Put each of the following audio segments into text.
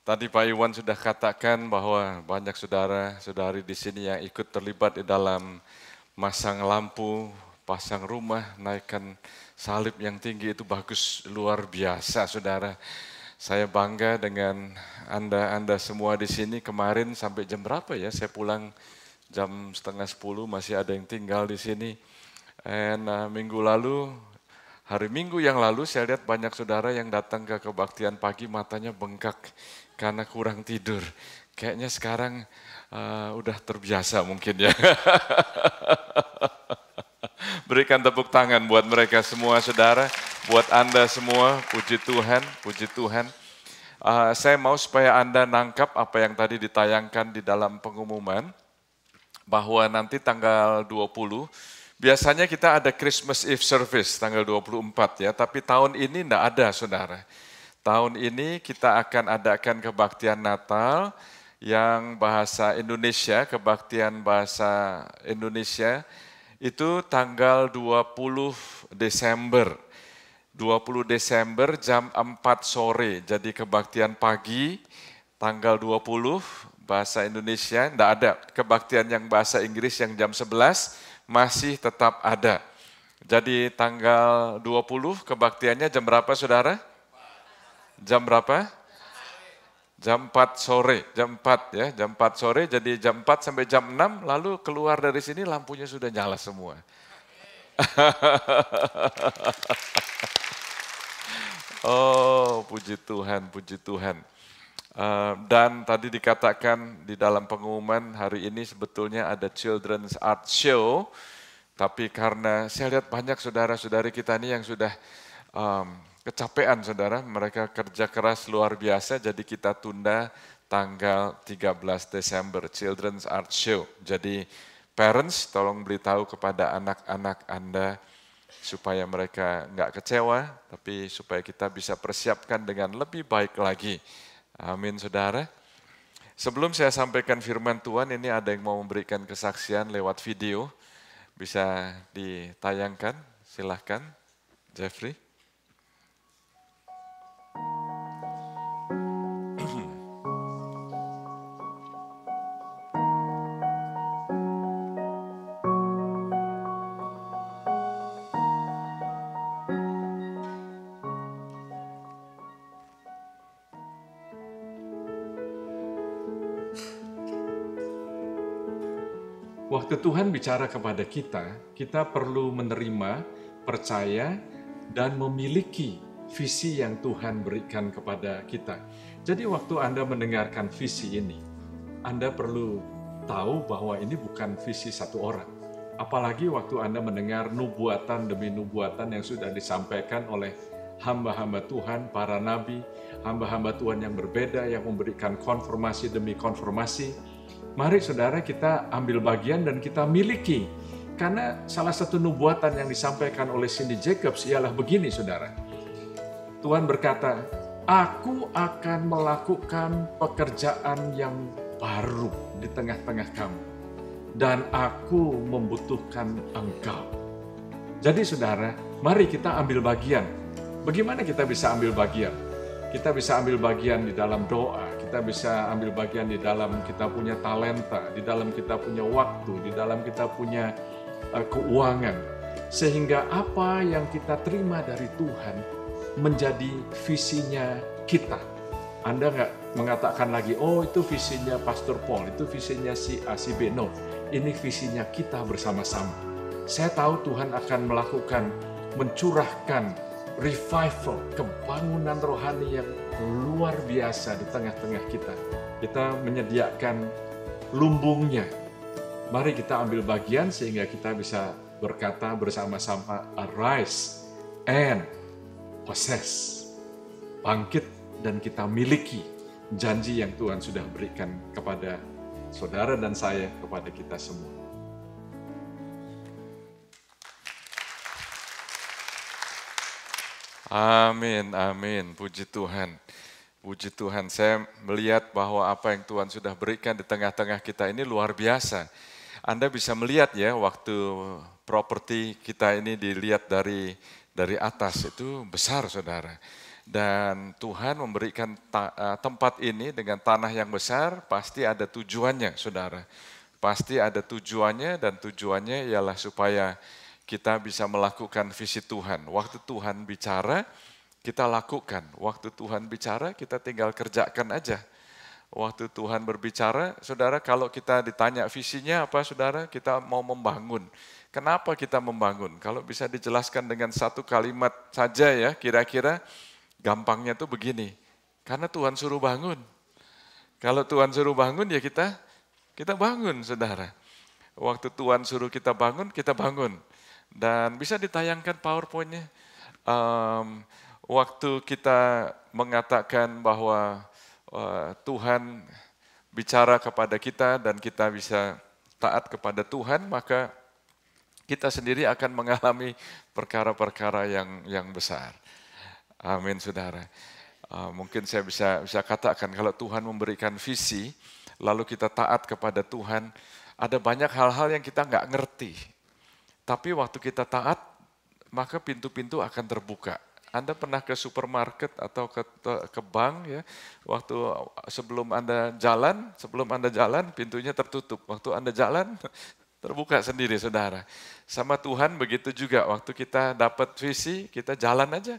Tadi Pak Iwan sudah katakan bahwa banyak saudara-saudari di sini yang ikut terlibat di dalam masang lampu, pasang rumah, naikkan salib yang tinggi itu bagus, luar biasa saudara. Saya bangga dengan Anda semua di sini. Kemarin sampai jam berapa ya? Saya pulang jam 9:30 masih ada yang tinggal di sini. Minggu lalu, hari Minggu yang lalu saya lihat banyak saudara yang datang ke kebaktian pagi matanya bengkak karena kurang tidur. Kayaknya sekarang udah terbiasa mungkin ya. Berikan tepuk tangan buat mereka semua saudara, buat Anda semua, puji Tuhan, puji Tuhan. Saya mau supaya Anda nangkap apa yang tadi ditayangkan di dalam pengumuman, bahwa nanti tanggal 20, biasanya kita ada Christmas Eve service tanggal 24 ya, tapi tahun ini enggak ada saudara. Tahun ini kita akan adakan kebaktian Natal yang bahasa Indonesia, kebaktian bahasa Indonesia itu tanggal 20 Desember. 20 Desember jam 4 sore, jadi kebaktian pagi tanggal 20 bahasa Indonesia, enggak ada. Kebaktian yang bahasa Inggris yang jam 11 masih tetap ada. Jadi tanggal 20 kebaktiannya jam berapa saudara? Jam berapa? Jam 4 sore, jam 4 ya, jam 4 sore, jadi jam 4 sampai jam 6, lalu keluar dari sini lampunya sudah nyala semua. Oh, puji Tuhan, puji Tuhan. Dan tadi dikatakan di dalam pengumuman hari ini sebetulnya ada Children's Art Show, tapi karena saya lihat banyak saudara-saudari kita ini yang sudah kecapean saudara, mereka kerja keras luar biasa, jadi kita tunda tanggal 13 Desember, Children's Art Show. Jadi parents tolong beritahu kepada anak-anak Anda supaya mereka nggak kecewa, tapi supaya kita bisa persiapkan dengan lebih baik lagi. Amin saudara. Sebelum saya sampaikan firman Tuhan, ini ada yang mau memberikan kesaksian lewat video. Bisa ditayangkan, silahkan Jeffrey. Waktu Tuhan bicara kepada kita perlu menerima, percaya, dan memiliki visi yang Tuhan berikan kepada kita. Jadi waktu Anda mendengarkan visi ini, Anda perlu tahu bahwa ini bukan visi satu orang. Apalagi waktu Anda mendengar nubuatan demi nubuatan yang sudah disampaikan oleh hamba-hamba Tuhan, para nabi, hamba-hamba Tuhan yang berbeda, yang memberikan konfirmasi demi konfirmasi. Mari saudara kita ambil bagian dan kita miliki. Karena salah satu nubuatan yang disampaikan oleh Cindy Jacobs ialah begini saudara. Tuhan berkata, aku akan melakukan pekerjaan yang baru di tengah-tengah kamu. Dan aku membutuhkan engkau. Jadi saudara, mari kita ambil bagian. Bagaimana kita bisa ambil bagian? Kita bisa ambil bagian di dalam doa. Kita bisa ambil bagian di dalam kita punya talenta, di dalam kita punya waktu, di dalam kita punya keuangan. Sehingga apa yang kita terima dari Tuhan menjadi visinya kita. Anda nggak mengatakan lagi, oh itu visinya Pastor Paul, itu visinya si A, si B. No, ini visinya kita bersama-sama. Saya tahu Tuhan akan melakukan, mencurahkan revival, kebangunan rohani yang luar biasa di tengah-tengah kita. Kita menyediakan lumbungnya. Mari kita ambil bagian sehingga kita bisa berkata bersama-sama, arise and possess. Bangkit dan kita miliki janji yang Tuhan sudah berikan kepada saudara dan saya, kepada kita semua. Amin, amin. Puji Tuhan. Puji Tuhan, saya melihat bahwa apa yang Tuhan sudah berikan di tengah-tengah kita ini luar biasa. Anda bisa melihat ya, waktu properti kita ini dilihat dari atas itu besar saudara. Dan Tuhan memberikan tempat ini dengan tanah yang besar, pasti ada tujuannya, saudara. Pasti ada tujuannya, dan tujuannya ialah supaya kita bisa melakukan visi Tuhan. Waktu Tuhan bicara, kita lakukan. Waktu Tuhan bicara, kita tinggal kerjakan aja. Waktu Tuhan berbicara, saudara, kalau kita ditanya visinya apa, saudara, kita mau membangun. Kenapa kita membangun? Kalau bisa dijelaskan dengan satu kalimat saja ya, kira-kira gampangnya tuh begini, karena Tuhan suruh bangun. Kalau Tuhan suruh bangun ya kita bangun, saudara. Waktu Tuhan suruh kita bangun. Dan bisa ditayangkan PowerPoint-nya. Waktu kita mengatakan bahwa Tuhan bicara kepada kita dan kita bisa taat kepada Tuhan, maka kita sendiri akan mengalami perkara-perkara yang besar. Amin, saudara. Mungkin saya bisa katakan kalau Tuhan memberikan visi, lalu kita taat kepada Tuhan, ada banyak hal-hal yang kita nggak ngerti. Tapi waktu kita taat, maka pintu-pintu akan terbuka. Anda pernah ke supermarket atau ke bank ya, waktu sebelum Anda jalan, pintunya tertutup. Waktu Anda jalan, terbuka sendiri, saudara. Sama Tuhan begitu juga, waktu kita dapat visi, kita jalan aja,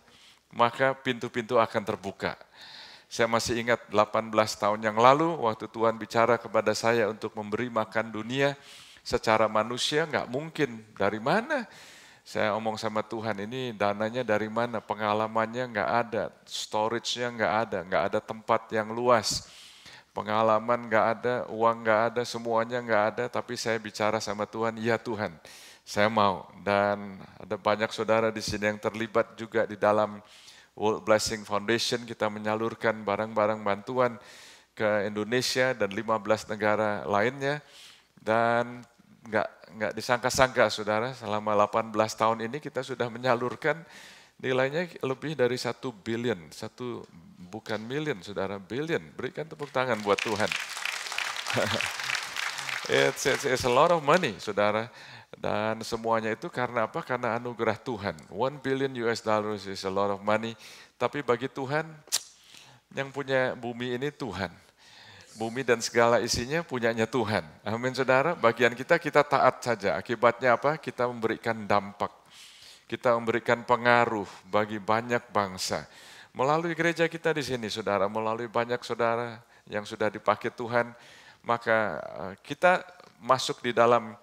maka pintu-pintu akan terbuka. Saya masih ingat 18 tahun yang lalu, waktu Tuhan bicara kepada saya untuk memberi makan dunia secara manusia, nggak mungkin. Dari mana? Saya omong sama Tuhan, ini dananya dari mana? Pengalamannya nggak ada, storage-nya nggak ada tempat yang luas. Pengalaman nggak ada, uang nggak ada, semuanya nggak ada, tapi saya bicara sama Tuhan, ya Tuhan, saya mau. Dan ada banyak saudara di sini yang terlibat juga di dalam World Blessing Foundation, kita menyalurkan barang-barang bantuan ke Indonesia dan 15 negara lainnya. Dan nggak disangka-sangka, saudara, selama 18 tahun ini kita sudah menyalurkan nilainya lebih dari 1 billion, bukan million, saudara, billion. Berikan tepuk tangan buat Tuhan. It's a lot of money, saudara. Dan semuanya itu karena apa? Karena anugerah Tuhan. 1 billion US dollars is a lot of money. Tapi bagi Tuhan, yang punya bumi ini Tuhan. Bumi dan segala isinya punyanya Tuhan. Amin, saudara. Bagian kita taat saja. Akibatnya apa? Kita memberikan dampak. Kita memberikan pengaruh bagi banyak bangsa. Melalui gereja kita di sini, saudara, melalui banyak saudara yang sudah dipakai Tuhan, maka kita masuk di dalam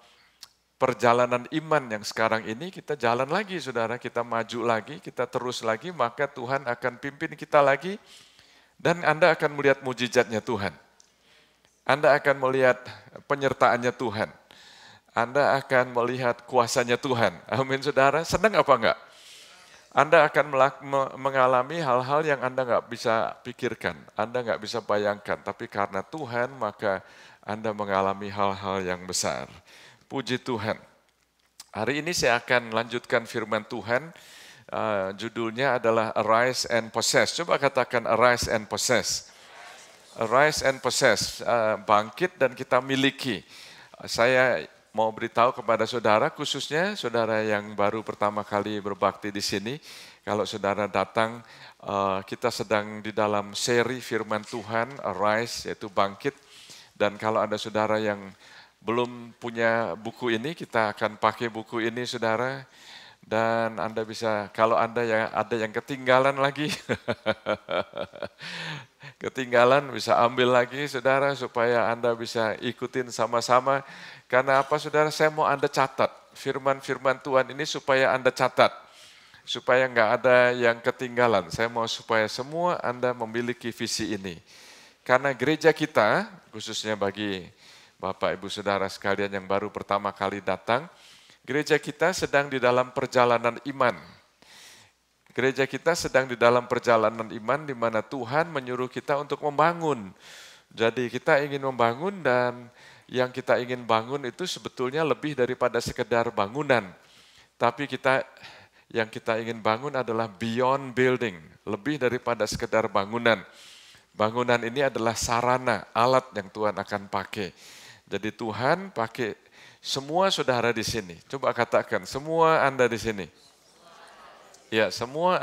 perjalanan iman yang sekarang ini, kita jalan lagi, saudara, kita maju lagi, kita terus lagi, maka Tuhan akan pimpin kita lagi, dan Anda akan melihat mujizatnya Tuhan. Anda akan melihat penyertaannya Tuhan. Anda akan melihat kuasanya Tuhan. Amin, saudara. Senang apa enggak? Anda akan mengalami hal-hal yang Anda nggak bisa pikirkan, Anda nggak bisa bayangkan, tapi karena Tuhan, maka Anda mengalami hal-hal yang besar. Puji Tuhan. Hari ini saya akan lanjutkan firman Tuhan, judulnya adalah Arise and Possess. Coba katakan arise and possess. Arise and possess, bangkit dan kita miliki. Saya mau beritahu kepada saudara, khususnya saudara yang baru pertama kali berbakti di sini, kalau saudara datang, kita sedang di dalam seri firman Tuhan, Arise, yaitu bangkit. Dan kalau ada saudara yang belum punya buku ini, kita akan pakai buku ini, saudara. Dan Anda bisa, kalau Anda ada yang ketinggalan lagi, ketinggalan bisa ambil lagi, saudara, supaya Anda bisa ikutin sama-sama. Karena apa, saudara, saya mau Anda catat firman-firman Tuhan ini supaya Anda catat, supaya nggak ada yang ketinggalan. Saya mau supaya semua Anda memiliki visi ini. Karena gereja kita, khususnya bagi Bapak Ibu Saudara sekalian yang baru pertama kali datang, gereja kita sedang di dalam perjalanan iman. Gereja kita sedang di dalam perjalanan iman di mana Tuhan menyuruh kita untuk membangun. Jadi kita ingin membangun, dan yang kita ingin bangun itu sebetulnya lebih daripada sekedar bangunan. Tapi yang kita ingin bangun adalah beyond building, lebih daripada sekedar bangunan. Bangunan ini adalah sarana, alat yang Tuhan akan pakai. Jadi Tuhan pakai semua saudara di sini. Coba katakan, semua Anda di sini. Ya, semua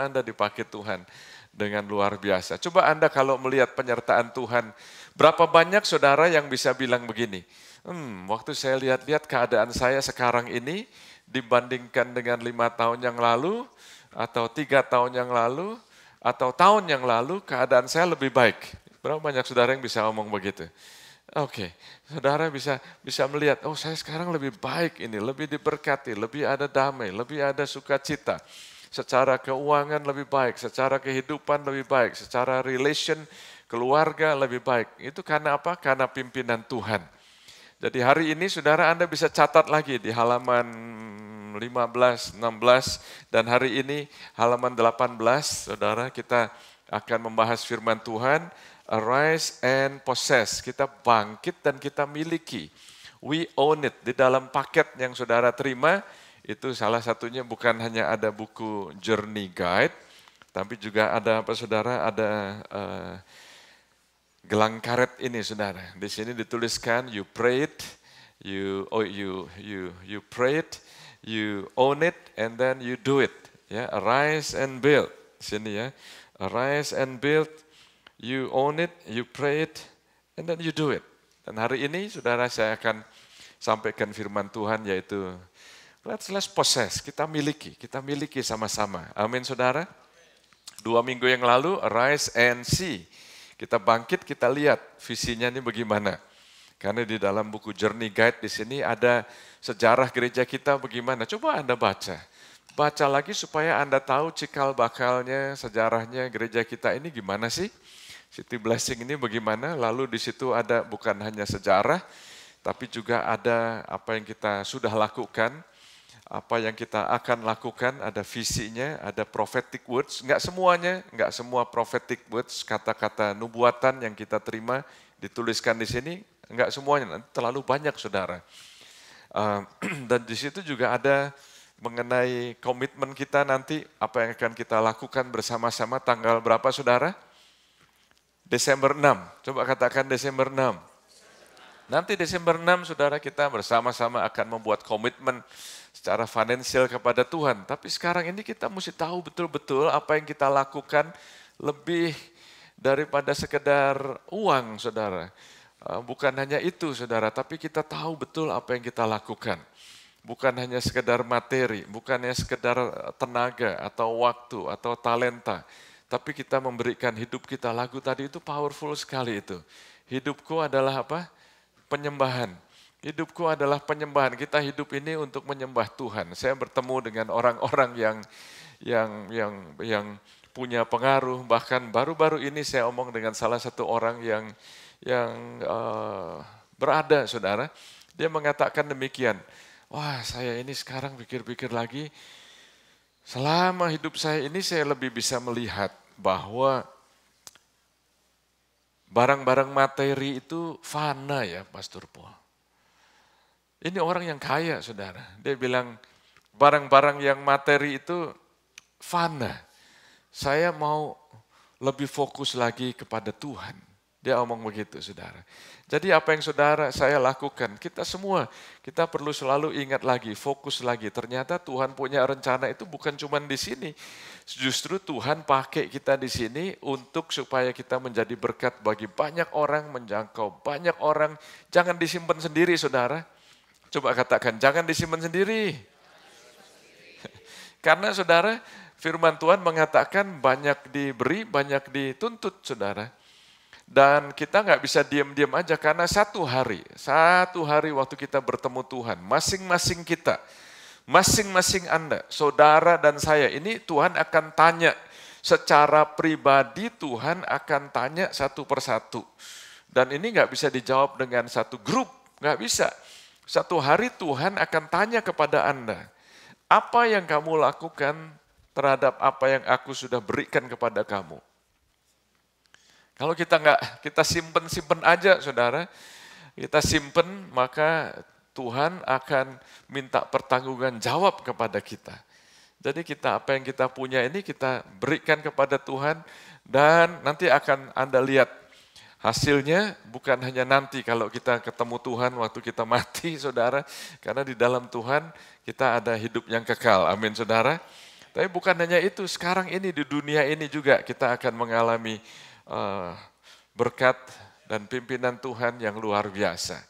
Anda dipakai Tuhan dengan luar biasa. Coba Anda kalau melihat penyertaan Tuhan, berapa banyak saudara yang bisa bilang begini, waktu saya lihat-lihat keadaan saya sekarang ini dibandingkan dengan 5 tahun yang lalu, atau 3 tahun yang lalu, atau tahun yang lalu, keadaan saya lebih baik. Berapa banyak saudara yang bisa ngomong begitu? Oke, saudara bisa melihat, oh saya sekarang lebih baik ini, lebih diberkati, lebih ada damai, lebih ada sukacita. Secara keuangan lebih baik, secara kehidupan lebih baik, secara relation, keluarga lebih baik. Itu karena apa? Karena pimpinan Tuhan. Jadi hari ini saudara Anda bisa catat lagi di halaman 15, 16, dan hari ini halaman 18, saudara kita akan membahas firman Tuhan. Arise and possess, kita bangkit dan kita miliki. We own it, di dalam paket yang saudara terima, itu salah satunya bukan hanya ada buku Journey Guide, tapi juga ada apa saudara, ada gelang karet ini saudara. Di sini dituliskan you prayed, you prayed, you own it, and then you do it. Ya, arise and build. Sini ya, arise and build. You own it, you pray it, and then you do it. Dan hari ini, saudara, saya akan sampaikan firman Tuhan, yaitu let's possess, kita miliki sama-sama. Amin, saudara. 2 minggu yang lalu, arise and see. Kita bangkit, kita lihat visinya ini bagaimana. Karena di dalam buku Journey Guide di sini ada sejarah gereja kita bagaimana. Coba Anda baca. Baca lagi supaya Anda tahu cikal bakalnya, sejarahnya gereja kita ini gimana sih. City Blessing ini bagaimana, lalu di situ ada bukan hanya sejarah, tapi juga ada apa yang kita sudah lakukan, apa yang kita akan lakukan, ada visinya, ada prophetic words, enggak semua prophetic words, kata-kata nubuatan yang kita terima, dituliskan di sini, enggak semuanya, terlalu banyak saudara. Dan di situ juga ada mengenai komitmen kita nanti, apa yang akan kita lakukan bersama-sama tanggal berapa saudara? Desember 6, coba katakan Desember 6. Nanti Desember 6 saudara kita bersama-sama akan membuat komitmen secara finansial kepada Tuhan. Tapi sekarang ini kita mesti tahu betul-betul apa yang kita lakukan lebih daripada sekedar uang saudara. Bukan hanya itu saudara, tapi kita tahu betul apa yang kita lakukan. Bukan hanya sekedar materi, bukan hanya sekedar tenaga atau waktu atau talenta. Tapi kita memberikan hidup kita, lagu tadi itu powerful sekali itu. Hidupku adalah apa? Penyembahan. Hidupku adalah penyembahan. Kita hidup ini untuk menyembah Tuhan. Saya bertemu dengan orang-orang yang punya pengaruh. Bahkan baru-baru ini saya omong dengan salah satu orang yang berada, saudara. Dia mengatakan demikian. Wah, saya ini sekarang pikir-pikir lagi. Selama hidup saya ini saya lebih bisa melihat bahwa barang-barang materi itu fana ya Pastor Paul. Ini orang yang kaya saudara. Dia bilang barang-barang yang materi itu fana. Saya mau lebih fokus lagi kepada Tuhan. Dia omong begitu saudara. Jadi apa yang saudara saya lakukan, kita semua, kita perlu selalu ingat lagi, fokus lagi. Ternyata Tuhan punya rencana itu bukan cuma di sini. Justru Tuhan pakai kita di sini untuk supaya kita menjadi berkat bagi banyak orang, menjangkau banyak orang. Jangan disimpan sendiri saudara. Coba katakan, jangan disimpan sendiri. Karena saudara, firman Tuhan mengatakan banyak diberi, banyak dituntut saudara. Dan kita nggak bisa diam-diam aja karena satu hari waktu kita bertemu Tuhan, masing-masing kita, masing-masing Anda, saudara dan saya, ini Tuhan akan tanya secara pribadi, Tuhan akan tanya satu persatu. Dan ini nggak bisa dijawab dengan satu grup, nggak bisa. Satu hari Tuhan akan tanya kepada Anda, apa yang kamu lakukan terhadap apa yang aku sudah berikan kepada kamu. Kalau kita simpen aja saudara, kita simpen maka Tuhan akan minta pertanggungan jawab kepada kita. Jadi apa yang kita punya ini kita berikan kepada Tuhan dan nanti akan Anda lihat hasilnya bukan hanya nanti kalau kita ketemu Tuhan waktu kita mati saudara, karena di dalam Tuhan kita ada hidup yang kekal, amin saudara. Tapi bukan hanya itu, sekarang ini di dunia ini juga kita akan mengalami berkat dan pimpinan Tuhan yang luar biasa.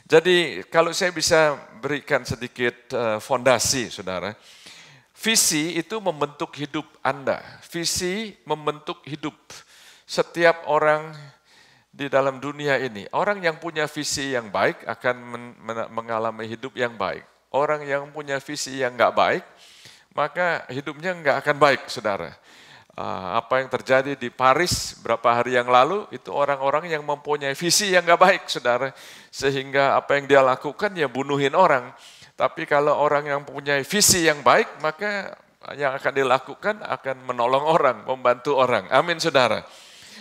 Jadi kalau saya bisa berikan sedikit fondasi, saudara. Visi itu membentuk hidup Anda. Visi membentuk hidup setiap orang di dalam dunia ini. Orang yang punya visi yang baik akan mengalami hidup yang baik. Orang yang punya visi yang nggak baik, maka hidupnya nggak akan baik, saudara. Apa yang terjadi di Paris beberapa hari yang lalu, itu orang-orang yang mempunyai visi yang nggak baik, saudara. Sehingga apa yang dia lakukan ya bunuhin orang. Tapi kalau orang yang punya visi yang baik, maka yang akan dilakukan akan menolong orang, membantu orang. Amin, saudara.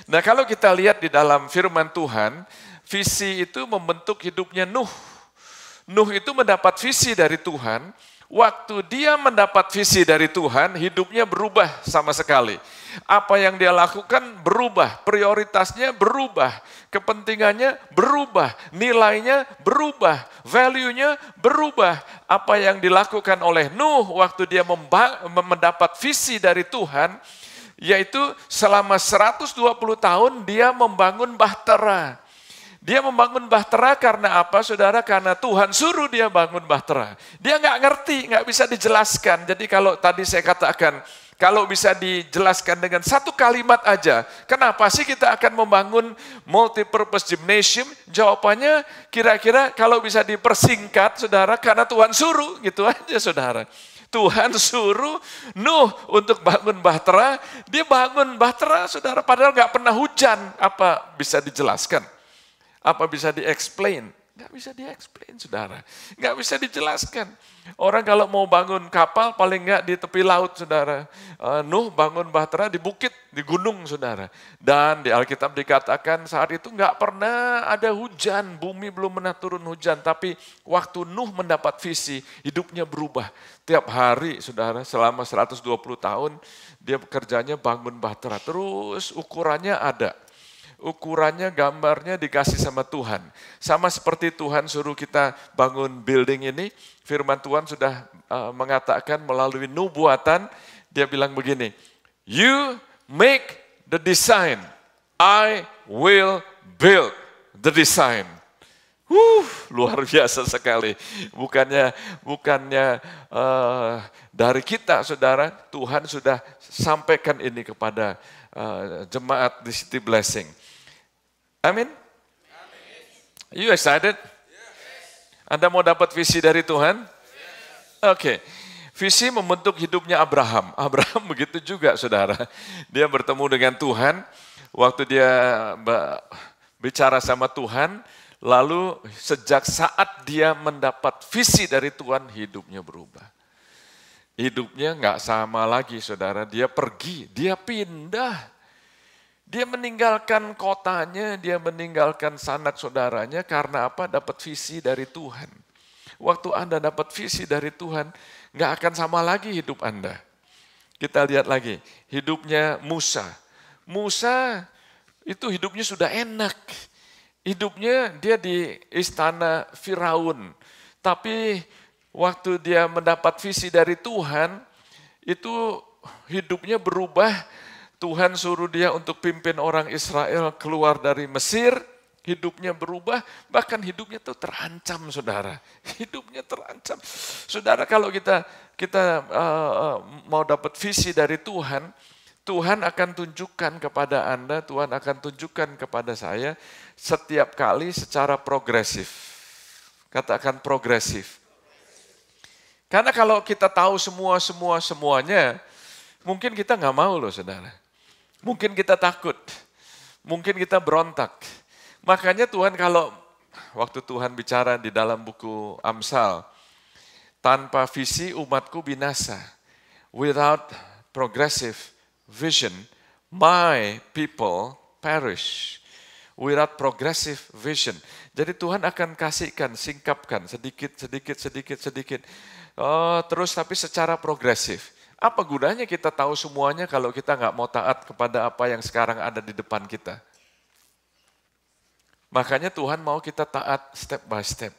Nah, kalau kita lihat di dalam firman Tuhan, visi itu membentuk hidupnya Nuh. Nuh itu mendapat visi dari Tuhan. Waktu dia mendapat visi dari Tuhan, hidupnya berubah sama sekali. Apa yang dia lakukan berubah, prioritasnya berubah, kepentingannya berubah, nilainya berubah, value-nya berubah. Apa yang dilakukan oleh Nuh waktu dia mendapat visi dari Tuhan, yaitu selama 120 tahun dia membangun bahtera. Dia membangun bahtera karena apa, saudara? Karena Tuhan suruh dia bangun bahtera. Dia nggak ngerti, nggak bisa dijelaskan. Jadi kalau tadi saya katakan, kalau bisa dijelaskan dengan satu kalimat aja, kenapa sih kita akan membangun multipurpose gymnasium? Jawabannya kira-kira kalau bisa dipersingkat, saudara, karena Tuhan suruh, gitu aja, saudara. Tuhan suruh Nuh untuk bangun bahtera, dia bangun bahtera, saudara, padahal nggak pernah hujan. Apa bisa dijelaskan? Apa bisa di-explain? Nggak bisa di-explain, saudara. Nggak bisa dijelaskan. Orang kalau mau bangun kapal, paling nggak di tepi laut, saudara. Nuh bangun bahtera di bukit, di gunung, saudara. Dan di Alkitab dikatakan saat itu nggak pernah ada hujan, bumi belum pernah turun hujan. Tapi waktu Nuh mendapat visi, hidupnya berubah. Tiap hari, saudara, selama 120 tahun, dia kerjanya bangun bahtera. Terus ukurannya ada. Ukurannya, gambarnya dikasih sama Tuhan. Sama seperti Tuhan suruh kita bangun building ini, firman Tuhan sudah mengatakan melalui nubuatan, dia bilang begini, you make the design, I will build the design. Luar biasa sekali. Bukannya dari kita, saudara, Tuhan sudah sampaikan ini kepada jemaat di City Blessing. Amin. You excited? Anda mau dapat visi dari Tuhan? Oke. Visi membentuk hidupnya Abraham. Abraham begitu juga, saudara. Dia bertemu dengan Tuhan. Waktu dia bicara sama Tuhan, lalu sejak saat dia mendapat visi dari Tuhan, hidupnya berubah. Hidupnya nggak sama lagi, saudara. Dia pergi, dia pindah. Dia meninggalkan kotanya, dia meninggalkan sanak saudaranya karena apa? Dapat visi dari Tuhan. Waktu Anda dapat visi dari Tuhan, nggak akan sama lagi hidup Anda. Kita lihat lagi, hidupnya Musa. Musa itu hidupnya sudah enak. Hidupnya dia di istana Firaun. Tapi waktu dia mendapat visi dari Tuhan, itu hidupnya berubah. Tuhan suruh dia untuk pimpin orang Israel keluar dari Mesir, hidupnya berubah, bahkan hidupnya itu terancam, saudara. Hidupnya terancam. Saudara, kalau kita mau dapat visi dari Tuhan, Tuhan akan tunjukkan kepada Anda, Tuhan akan tunjukkan kepada saya setiap kali secara progresif. Katakan progresif. Karena kalau kita tahu semuanya, mungkin kita nggak mau loh, saudara. Mungkin kita takut, mungkin kita berontak. Makanya Tuhan waktu Tuhan bicara di dalam buku Amsal, tanpa visi umatku binasa. Without progressive vision, my people perish. Without progressive vision. Jadi Tuhan akan kasihkan, singkapkan sedikit. Terus tapi secara progresif. Apa gunanya kita tahu semuanya kalau kita nggak mau taat kepada apa yang sekarang ada di depan kita? Makanya Tuhan mau kita taat step by step.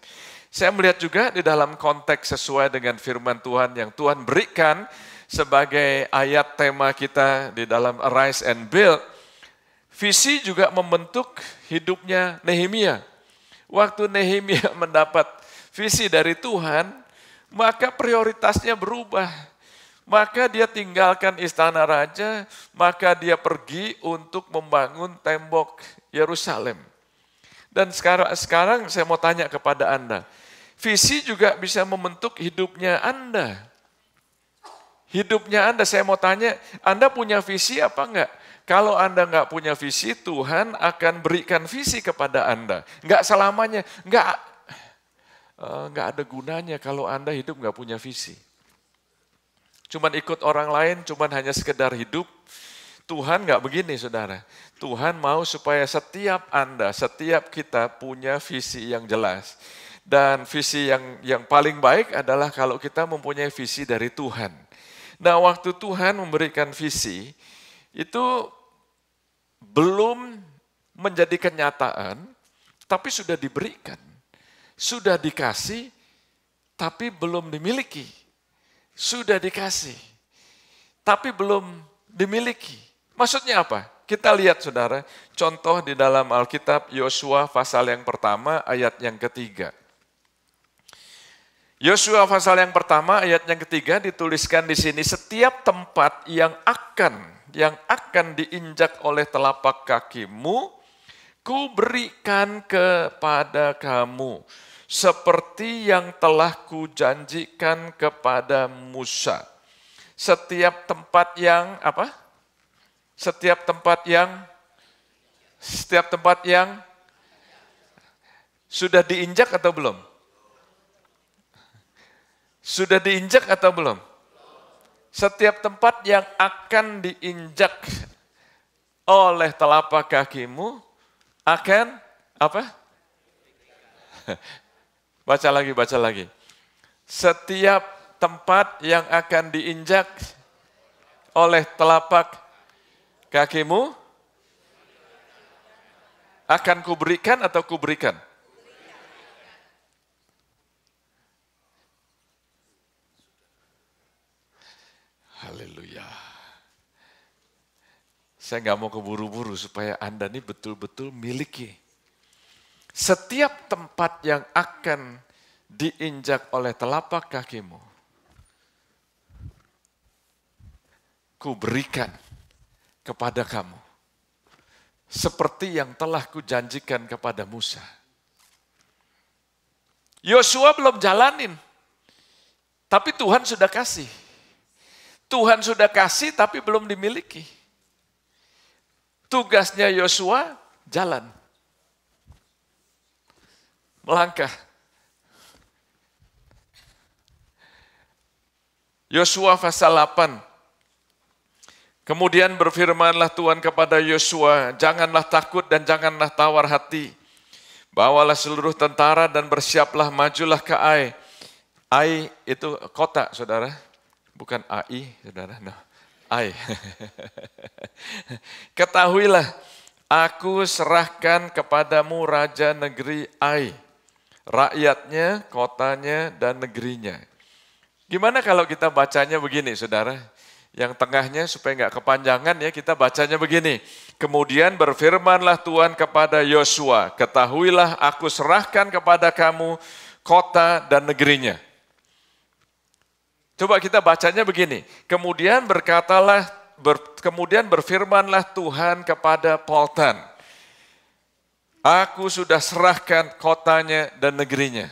Saya melihat juga di dalam konteks sesuai dengan firman Tuhan yang Tuhan berikan sebagai ayat tema kita di dalam Arise and Build, visi juga membentuk hidupnya Nehemia. Waktu Nehemia mendapat visi dari Tuhan, maka prioritasnya berubah. Maka dia tinggalkan istana raja, maka dia pergi untuk membangun tembok Yerusalem. Dan sekarang saya mau tanya kepada Anda, visi juga bisa membentuk hidupnya Anda. Hidupnya Anda, saya mau tanya, Anda punya visi apa enggak? Kalau Anda enggak punya visi, Tuhan akan berikan visi kepada Anda. Enggak selamanya, enggak ada gunanya kalau Anda hidup enggak punya visi. Cuman ikut orang lain, cuman hanya sekedar hidup. Tuhan enggak begini, saudara. Tuhan mau supaya setiap Anda, setiap kita punya visi yang jelas. Dan visi yang paling baik adalah kalau kita mempunyai visi dari Tuhan. Nah, waktu Tuhan memberikan visi, itu belum menjadi kenyataan, tapi sudah diberikan. Sudah dikasih, tapi belum dimiliki. Sudah dikasih, tapi belum dimiliki. Maksudnya apa? Kita lihat saudara, contoh di dalam Alkitab Yosua pasal yang pertama ayat yang ketiga. Yosua pasal yang pertama ayat yang ketiga dituliskan di sini, setiap tempat yang akan diinjak oleh telapak kakimu, ku berikan kepada kamu, seperti yang telah kujanjikan kepada Musa. Setiap tempat yang apa? Setiap tempat yang sudah diinjak atau belum? Sudah diinjak atau belum? Setiap tempat yang akan diinjak oleh telapak kakimu akan apa? Baca lagi. Setiap tempat yang akan diinjak oleh telapak kakimu akan kuberikan atau kuberikan? Haleluya. Saya nggak mau keburu-buru supaya Anda ini betul-betul miliki. Setiap tempat yang akan diinjak oleh telapak kakimu, kuberikan kepada kamu. Seperti yang telah kujanjikan kepada Musa. Yosua belum jalanin, tapi Tuhan sudah kasih. Tuhan sudah kasih tapi belum dimiliki. Tugasnya Yosua jalan. Melangkah. Yosua pasal 8. Kemudian berfirmanlah Tuhan kepada Yosua, janganlah takut dan janganlah tawar hati. Bawalah seluruh tentara dan bersiaplah, majulah ke Ai. Ai itu kota, saudara. Bukan AI, saudara. No. Ai. Ketahuilah, aku serahkan kepadamu raja negeri Ai. Rakyatnya, kotanya, dan negerinya. Gimana kalau kita bacanya begini, saudara? Yang tengahnya supaya nggak kepanjangan ya, kita bacanya begini. Kemudian berfirmanlah Tuhan kepada Yosua, ketahuilah aku serahkan kepada kamu kota dan negerinya. Coba kita bacanya begini. Kemudian berfirmanlah Tuhan kepada Poltan, aku sudah serahkan kotanya dan negerinya.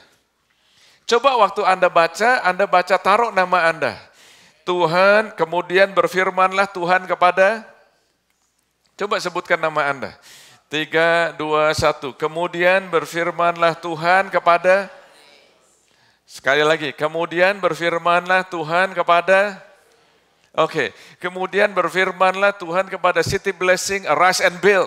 Coba waktu Anda baca taruh nama Anda. Tuhan, kemudian berfirmanlah Tuhan kepada, coba sebutkan nama Anda. 3, 2, 1. Kemudian berfirmanlah Tuhan kepada, sekali lagi, kemudian berfirmanlah Tuhan kepada, oke. Kemudian berfirmanlah Tuhan kepada City Blessing, Arise and Build.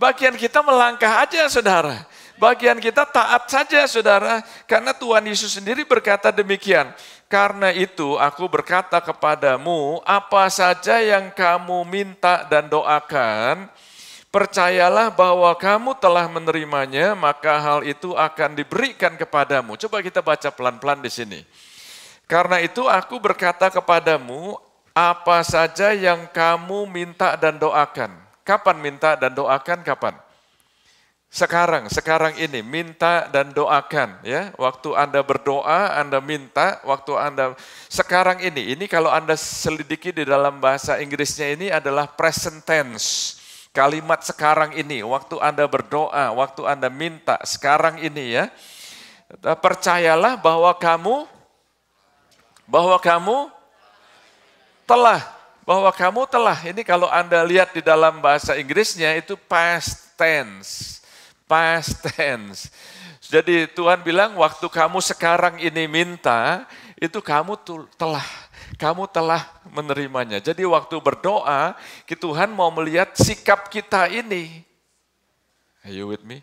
Bagian kita melangkah aja, saudara. Bagian kita taat saja, saudara, karena Tuhan Yesus sendiri berkata demikian. Karena itu aku berkata kepadamu, apa saja yang kamu minta dan doakan, percayalah bahwa kamu telah menerimanya, maka hal itu akan diberikan kepadamu. Coba kita baca pelan-pelan di sini. Karena itu aku berkata kepadamu, apa saja yang kamu minta dan doakan. Kapan minta dan doakan? Kapan? Sekarang ini minta dan doakan ya. Waktu Anda berdoa, Anda minta, waktu Anda sekarang ini kalau Anda selidiki di dalam bahasa Inggrisnya ini adalah present tense. Kalimat sekarang ini, waktu Anda berdoa, waktu Anda minta, sekarang ini ya. Percayalah bahwa kamu telah. Ini kalau Anda lihat di dalam bahasa Inggrisnya itu past tense. Jadi Tuhan bilang waktu kamu sekarang ini minta, itu kamu telah menerimanya. Jadi waktu berdoa, Tuhan mau melihat sikap kita ini. Are you with me?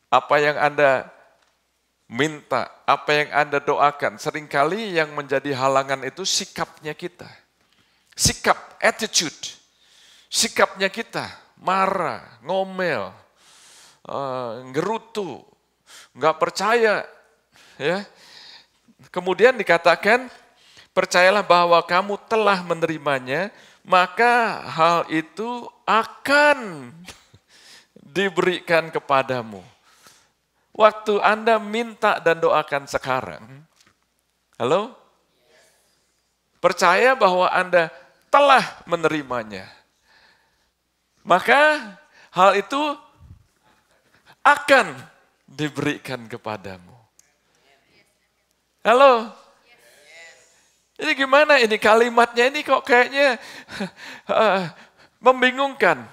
Apa yang Anda minta, apa yang Anda doakan, seringkali yang menjadi halangan itu sikapnya kita. Sikap, attitude, sikapnya kita. Marah, ngomel, gerutu, nggak percaya, ya. Kemudian dikatakan, percayalah bahwa kamu telah menerimanya, maka hal itu akan diberikan kepadamu. Waktu Anda minta dan doakan sekarang, halo? Percaya bahwa Anda telah menerimanya. Maka hal itu akan diberikan kepadamu. Halo? Ini gimana ini kalimatnya ini kok kayaknya membingungkan.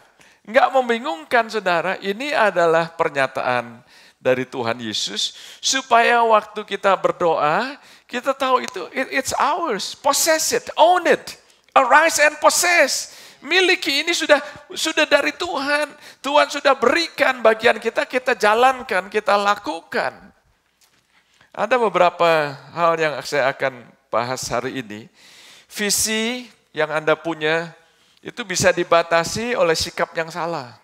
Enggak membingungkan saudara, ini adalah pernyataan dari Tuhan Yesus supaya waktu kita berdoa, kita tahu itu it's ours, possess it, own it, arise and possess. Miliki ini sudah dari Tuhan. Tuhan sudah berikan bagian kita jalankan, kita lakukan. Ada beberapa hal yang saya akan bahas hari ini. Visi yang Anda punya itu bisa dibatasi oleh sikap yang salah.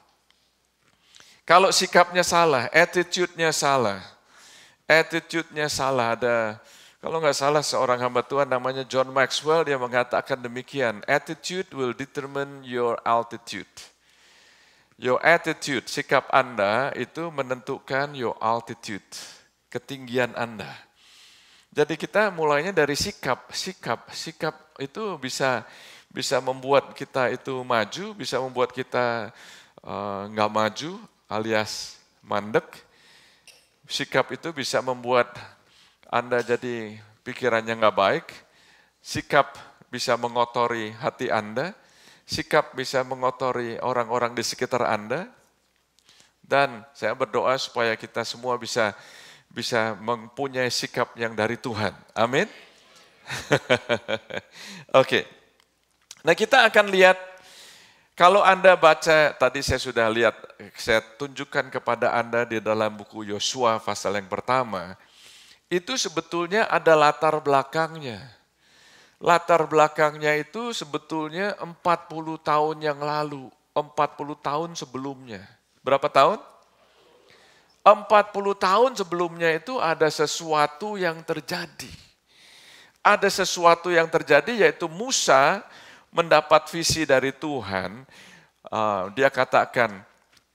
Kalau sikapnya salah, attitude-nya salah. Ada, kalau nggak salah seorang hamba Tuhan namanya John Maxwell, dia mengatakan demikian, attitude will determine your altitude. Your attitude, sikap Anda itu menentukan your altitude, ketinggian Anda. Jadi kita mulainya dari sikap itu bisa membuat kita itu maju, bisa membuat kita nggak maju alias mandek. Sikap itu bisa membuat Anda jadi pikirannya nggak baik, sikap bisa mengotori hati Anda, sikap bisa mengotori orang-orang di sekitar Anda, dan saya berdoa supaya kita semua bisa mempunyai sikap yang dari Tuhan. Amin. Oke. Nah kita akan lihat, kalau Anda baca, tadi saya sudah lihat, saya tunjukkan kepada Anda di dalam buku Yosua pasal yang pertama, itu sebetulnya ada latar belakangnya. Latar belakangnya itu sebetulnya 40 tahun yang lalu, 40 tahun sebelumnya. Berapa tahun? 40 tahun sebelumnya itu ada sesuatu yang terjadi. Ada sesuatu yang terjadi yaitu Musa mendapat visi dari Tuhan. Dia katakan,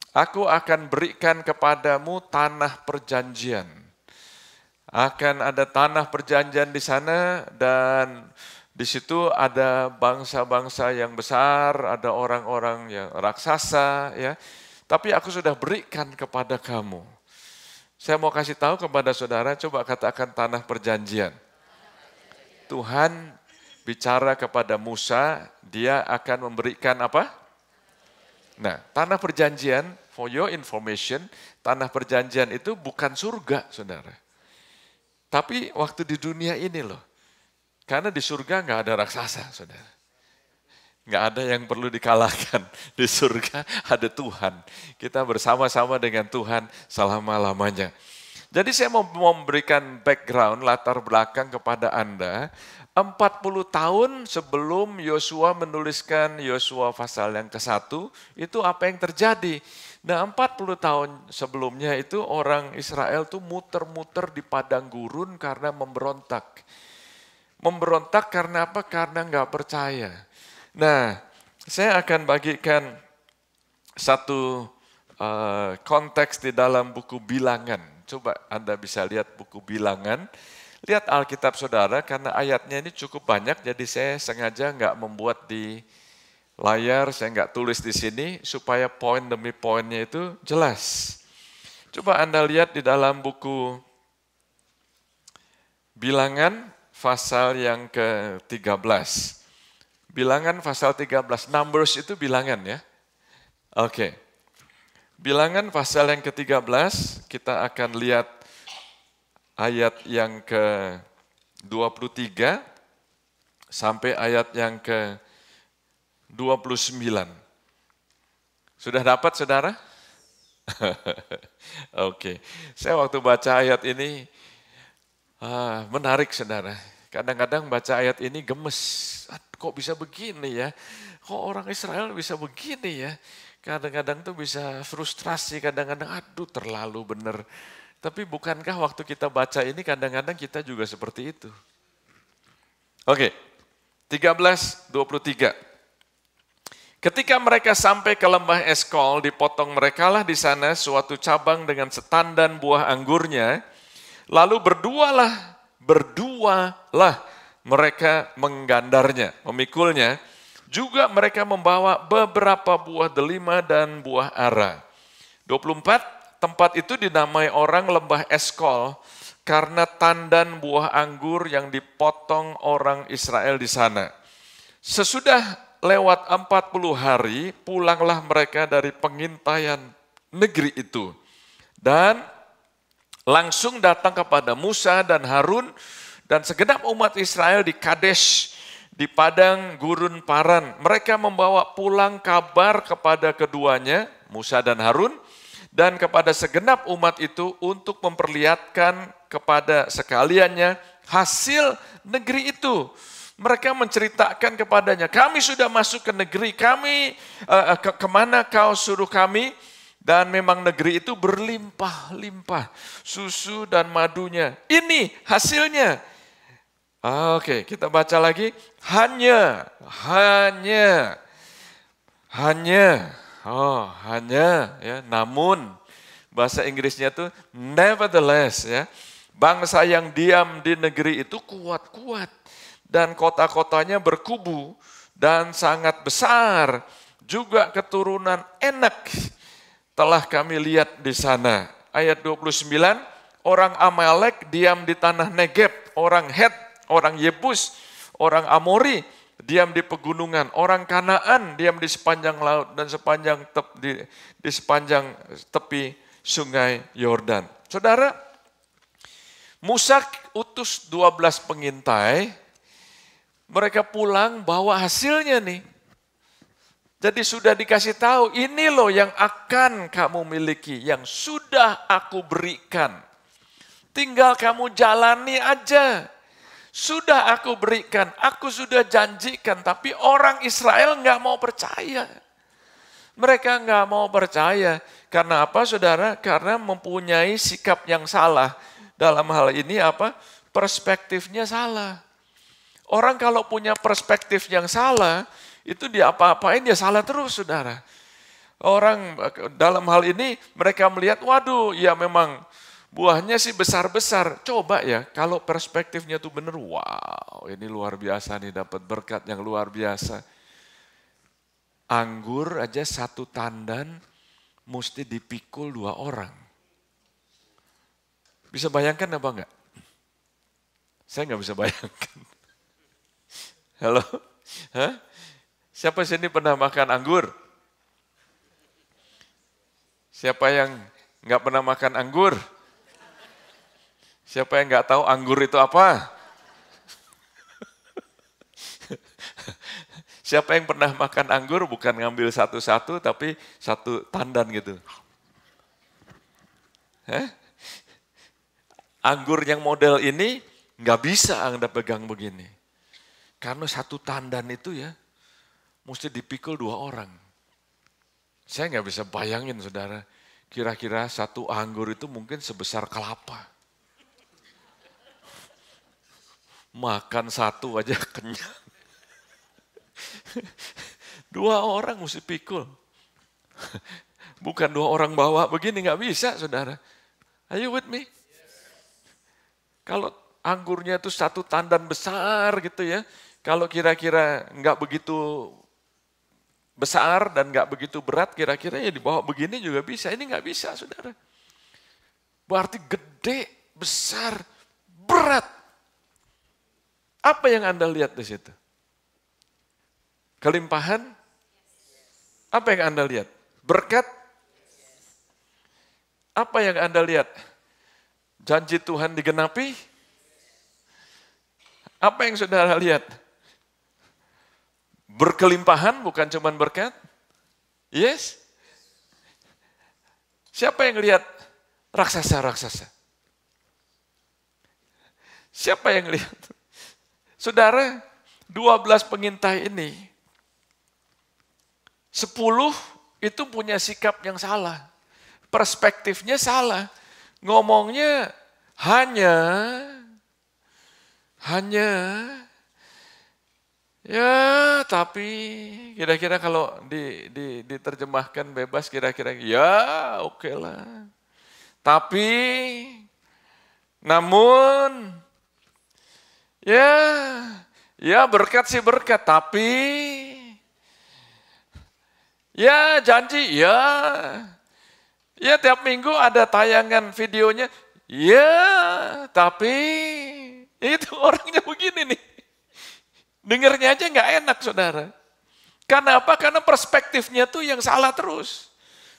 aku akan berikan kepadamu tanah perjanjian. Akan ada tanah perjanjian di sana dan di situ ada bangsa-bangsa yang besar, ada orang-orang yang raksasa, ya. Tapi aku sudah berikan kepada kamu. Saya mau kasih tahu kepada saudara, coba katakan tanah perjanjian. Tuhan bicara kepada Musa, dia akan memberikan apa? Nah, tanah perjanjian, for your information, tanah perjanjian itu bukan surga, saudara. Tapi waktu di dunia ini loh, karena di surga nggak ada raksasa, saudara. Nggak ada yang perlu dikalahkan. Di surga ada Tuhan. Kita bersama-sama dengan Tuhan selama-lamanya. Jadi saya mau memberikan background, latar belakang kepada Anda. 40 tahun sebelum Yosua menuliskan Yosua pasal yang ke-1, itu apa yang terjadi? Nah 40 tahun sebelumnya itu orang Israel tuh muter-muter di padang gurun karena memberontak. Memberontak karena apa? Karena nggak percaya. Nah, saya akan bagikan satu konteks di dalam buku Bilangan. Coba Anda bisa lihat buku Bilangan. Lihat Alkitab saudara, karena ayatnya ini cukup banyak, jadi saya sengaja nggak membuat di layar, saya nggak tulis di sini, supaya poin demi poinnya itu jelas. Coba Anda lihat di dalam buku Bilangan, pasal yang ke-13. Bilangan pasal 13, Numbers itu bilangan ya. Oke. Bilangan pasal yang ke-13, kita akan lihat ayat yang ke-23 sampai ayat yang ke-29. Sudah dapat saudara? Oke. Saya waktu baca ayat ini, menarik saudara. Kadang-kadang baca ayat ini gemes. Kok bisa begini ya? Kok orang Israel bisa begini ya? Kadang-kadang tuh bisa frustrasi, kadang-kadang aduh terlalu benar. Tapi bukankah waktu kita baca ini kadang-kadang kita juga seperti itu? Oke, 13:23. Ketika mereka sampai ke lembah Eskol, dipotong merekalah di sana suatu cabang dengan setandan buah anggurnya. Lalu berdualah mereka menggandarnya, memikulnya. Juga mereka membawa beberapa buah delima dan buah ara. 24, tempat itu dinamai orang lembah Eskol karena tandan buah anggur yang dipotong orang Israel di sana. Sesudah lewat 40 hari, pulanglah mereka dari pengintaian negeri itu. Dan langsung datang kepada Musa dan Harun dan segenap umat Israel di Kadesh, di padang gurun Paran. Mereka membawa pulang kabar kepada keduanya, Musa dan Harun, dan kepada segenap umat itu untuk memperlihatkan kepada sekaliannya hasil negeri itu. Mereka menceritakan kepadanya, kami sudah masuk ke negeri, kami kemana kau suruh kami? Dan memang negeri itu berlimpah-limpah, susu dan madunya. Ini hasilnya. Oke, kita baca lagi. Hanya, ya, namun bahasa Inggrisnya tuh nevertheless ya. Bangsa yang diam di negeri itu kuat-kuat dan kota-kotanya berkubu dan sangat besar. Juga keturunan enak telah kami lihat di sana. Ayat 29, orang Amalek diam di tanah Negeb, orang Het, orang Yebus, orang Amori diam di pegunungan, orang Kanaan diam di sepanjang laut dan di sepanjang tepi sungai Yordan. Saudara, Musa utus 12 pengintai, mereka pulang bawa hasilnya nih. Jadi sudah dikasih tahu, ini loh yang akan kamu miliki, yang sudah aku berikan. Tinggal kamu jalani aja. Sudah aku berikan, aku sudah janjikan, tapi orang Israel nggak mau percaya. Mereka nggak mau percaya. Karena apa saudara? Karena mempunyai sikap yang salah. Dalam hal ini apa? Perspektifnya salah. Orang kalau punya perspektif yang salah, itu dia apa-apain dia salah terus saudara. Orang dalam hal ini mereka melihat, waduh ya memang buahnya sih besar-besar. Coba ya kalau perspektifnya tuh benar, wow ini luar biasa nih dapat berkat yang luar biasa. Anggur aja satu tandan mesti dipikul 2 orang. Bisa bayangkan apa enggak? Saya enggak bisa bayangkan. Halo? Hah? Siapa sini pernah makan anggur? Siapa yang enggak pernah makan anggur? Siapa yang enggak tahu anggur itu apa? Siapa yang pernah makan anggur bukan ngambil satu-satu tapi satu tandan gitu? anggur yang model ini nggak bisa Anda pegang begini. Karena satu tandan itu ya, mesti dipikul 2 orang. Saya nggak bisa bayangin saudara, kira-kira satu anggur itu mungkin sebesar kelapa. Makan satu aja kenyang. 2 orang mesti pikul. Bukan 2 orang bawa begini, nggak bisa saudara. Are you with me? Kalau anggurnya itu satu tandan besar gitu ya, kalau kira-kira nggak begitu besar dan nggak begitu berat, kira-kira ya dibawa begini juga bisa. Ini nggak bisa saudara. Berarti gede, besar, berat. Apa yang Anda lihat di situ? Kelimpahan? Apa yang Anda lihat? Berkat? Apa yang Anda lihat? Janji Tuhan digenapi? Apa yang saudara lihat? Berkelimpahan bukan cuma berkat? Yes? Siapa yang lihat raksasa-raksasa? Siapa yang lihat? Saudara, 12 pengintai ini, 10 itu punya sikap yang salah. Perspektifnya salah. Ngomongnya hanya ya, tapi kira-kira kalau diterjemahkan bebas kira-kira ya oke lah. Tapi, namun, ya berkat sih berkat, tapi, ya janji, ya tiap minggu ada tayangan videonya, ya tapi, itu orangnya begini nih. Dengarnya aja nggak enak saudara. Karena apa? Karena perspektifnya tuh yang salah terus.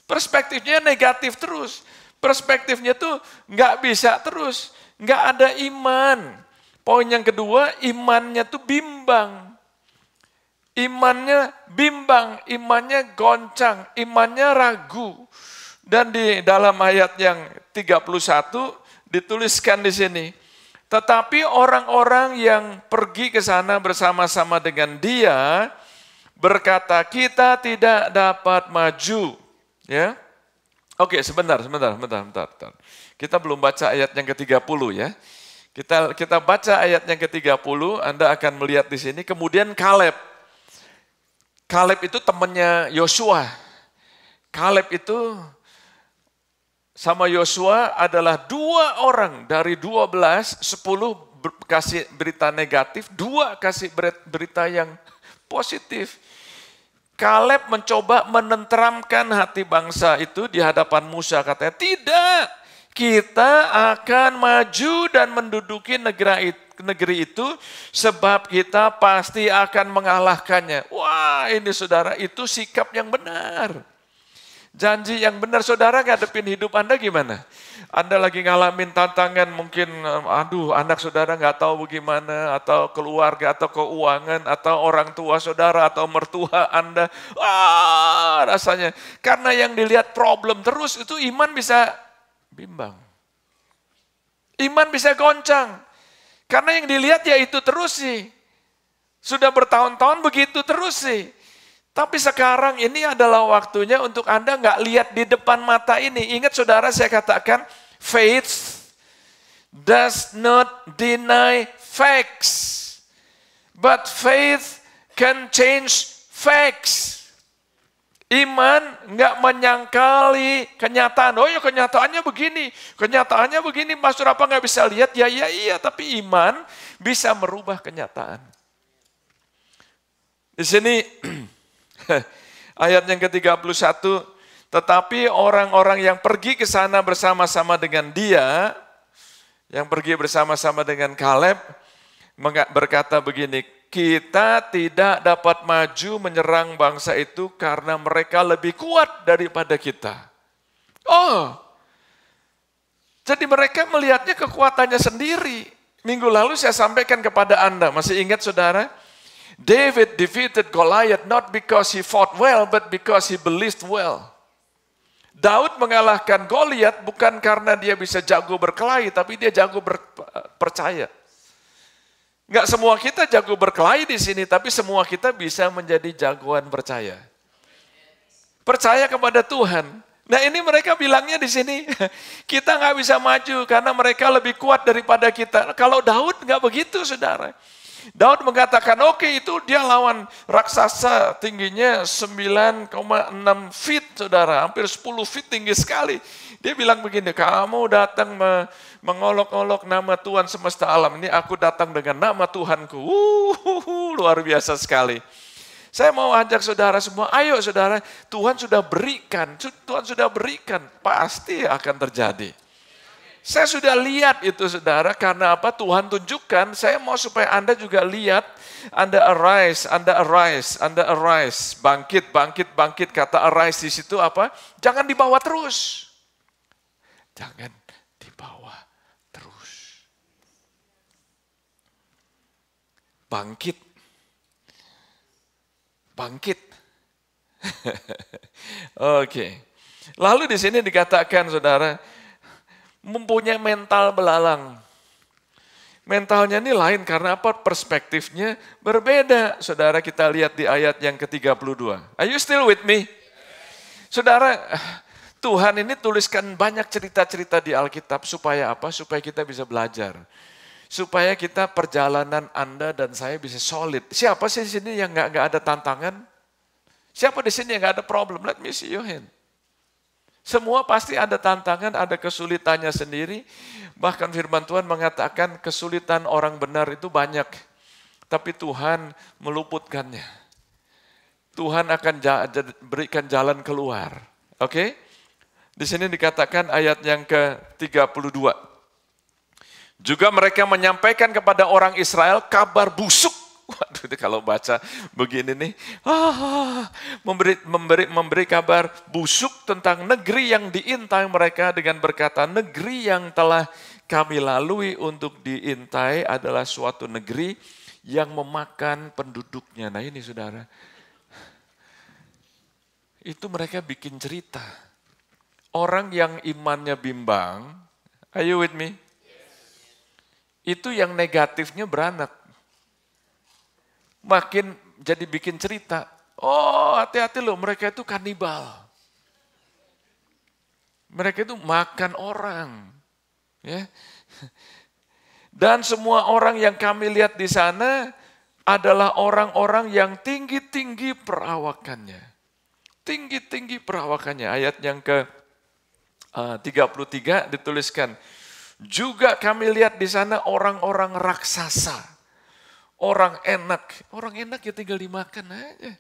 Perspektifnya negatif terus. Perspektifnya tuh nggak bisa terus. Nggak ada iman. Poin yang kedua, imannya tuh bimbang. Imannya bimbang, imannya goncang, imannya ragu. Dan di dalam ayat yang 31 dituliskan di sini. Tetapi orang-orang yang pergi ke sana bersama-sama dengan dia berkata, kita tidak dapat maju. Ya, oke, sebentar. Kita belum baca ayat yang ke-30 ya. Kita baca ayat yang ke-30, Anda akan melihat di sini. Kemudian Kaleb itu temannya Yosua. Kaleb itu sama Yosua adalah 2 orang dari 12, 10 kasih berita negatif, 2 kasih berita yang positif. Kaleb mencoba menenteramkan hati bangsa itu di hadapan Musa, katanya, tidak, kita akan maju dan menduduki negeri itu sebab kita pasti akan mengalahkannya. Wah, ini saudara, itu sikap yang benar. Janji yang benar. Saudara ngadepin hidup Anda gimana? Anda lagi ngalamin tantangan mungkin, anak saudara nggak tahu bagaimana, atau keluarga, atau keuangan, atau orang tua saudara, atau mertua Anda. Rasanya. Karena yang dilihat problem terus, itu iman bisa bimbang. Iman bisa goncang. Karena yang dilihat ya itu terus sih. Sudah bertahun-tahun begitu terus sih. Tapi sekarang ini adalah waktunya untuk Anda nggak lihat di depan mata ini. Ingat saudara, saya katakan, faith does not deny facts. But faith can change facts. Iman nggak menyangkali kenyataan. Oh ya kenyataannya begini, Pastor apa nggak bisa lihat? Ya iya, tapi iman bisa merubah kenyataan. Di sini ayat yang ke-31, tetapi orang-orang yang pergi ke sana bersama-sama dengan dia, yang pergi bersama-sama dengan Kaleb, berkata begini, kita tidak dapat maju menyerang bangsa itu karena mereka lebih kuat daripada kita. Oh, jadi mereka melihatnya kekuatannya sendiri. Minggu lalu saya sampaikan kepada Anda, masih ingat saudara? David defeated Goliath not because he fought well, but because he believed well. Daud mengalahkan Goliat bukan karena dia bisa jago berkelahi, tapi dia jago percaya. Enggak semua kita jago berkelahi di sini, tapi semua kita bisa menjadi jagoan percaya. Percaya kepada Tuhan. Nah ini mereka bilangnya di sini, kita nggak bisa maju karena mereka lebih kuat daripada kita. Kalau Daud nggak begitu, saudara. Daud mengatakan, oke, itu dia lawan raksasa tingginya 9,6 feet, saudara. Hampir 10 feet tinggi sekali. Dia bilang begini, kamu datang mengolok-olok nama Tuhan semesta alam. Ini aku datang dengan nama Tuhanku. Luar biasa sekali. Saya mau ajak saudara semua, ayo saudara, Tuhan sudah berikan, pasti akan terjadi. Saya sudah lihat itu saudara, karena apa? Tuhan tunjukkan, saya mau supaya Anda juga lihat, Anda arise, bangkit, kata arise di situ apa? Jangan dibawa terus. Jangan dibawa terus. Bangkit. Oke. Lalu di sini dikatakan saudara, mempunyai mental belalang. Mentalnya ini lain karena apa? Perspektifnya berbeda. Saudara, kita lihat di ayat yang ke-32. Are you still with me? Saudara, Tuhan ini tuliskan banyak cerita-cerita di Alkitab supaya apa? Supaya kita bisa belajar. Supaya kita perjalanan Anda dan saya bisa solid. Siapa sih di sini yang nggak ada tantangan? Siapa di sini yang nggak ada problem? Let me see your hand. Semua pasti ada tantangan, ada kesulitannya sendiri. Bahkan firman Tuhan mengatakan kesulitan orang benar itu banyak. Tapi Tuhan meluputkannya. Tuhan akan berikan jalan keluar. Oke? Di sini dikatakan ayat yang ke-32. Juga mereka menyampaikan kepada orang Israel kabar busuk. Waduh, kalau baca begini nih, memberi kabar busuk tentang negeri yang diintai mereka dengan berkata, negeri yang telah kami lalui untuk diintai adalah suatu negeri yang memakan penduduknya. Nah ini saudara, itu mereka bikin cerita. Orang yang imannya bimbang, are you with me? Itu yang negatifnya beranak. Makin jadi bikin cerita. Oh hati-hati loh, mereka itu kanibal. Mereka itu makan orang. Ya. Dan semua orang yang kami lihat di sana adalah orang-orang yang tinggi-tinggi perawakannya. Tinggi-tinggi perawakannya. Ayat yang ke-33 dituliskan. Juga kami lihat di sana orang-orang raksasa. Orang enak ya tinggal dimakan aja.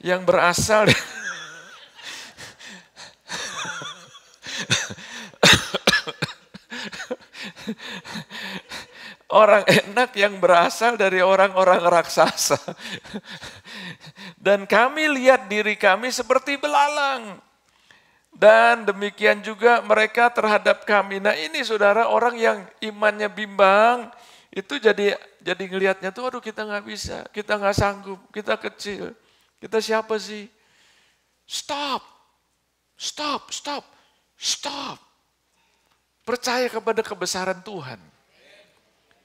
Yang berasal orang enak yang berasal dari orang-orang raksasa. Dan kami lihat diri kami seperti belalang. Dan demikian juga mereka terhadap kami. Nah ini saudara, orang yang imannya bimbang, itu jadi ngelihatnya tuh, aduh kita nggak bisa, kita nggak sanggup, kita kecil, kita siapa sih? Stop. Percaya kepada kebesaran Tuhan.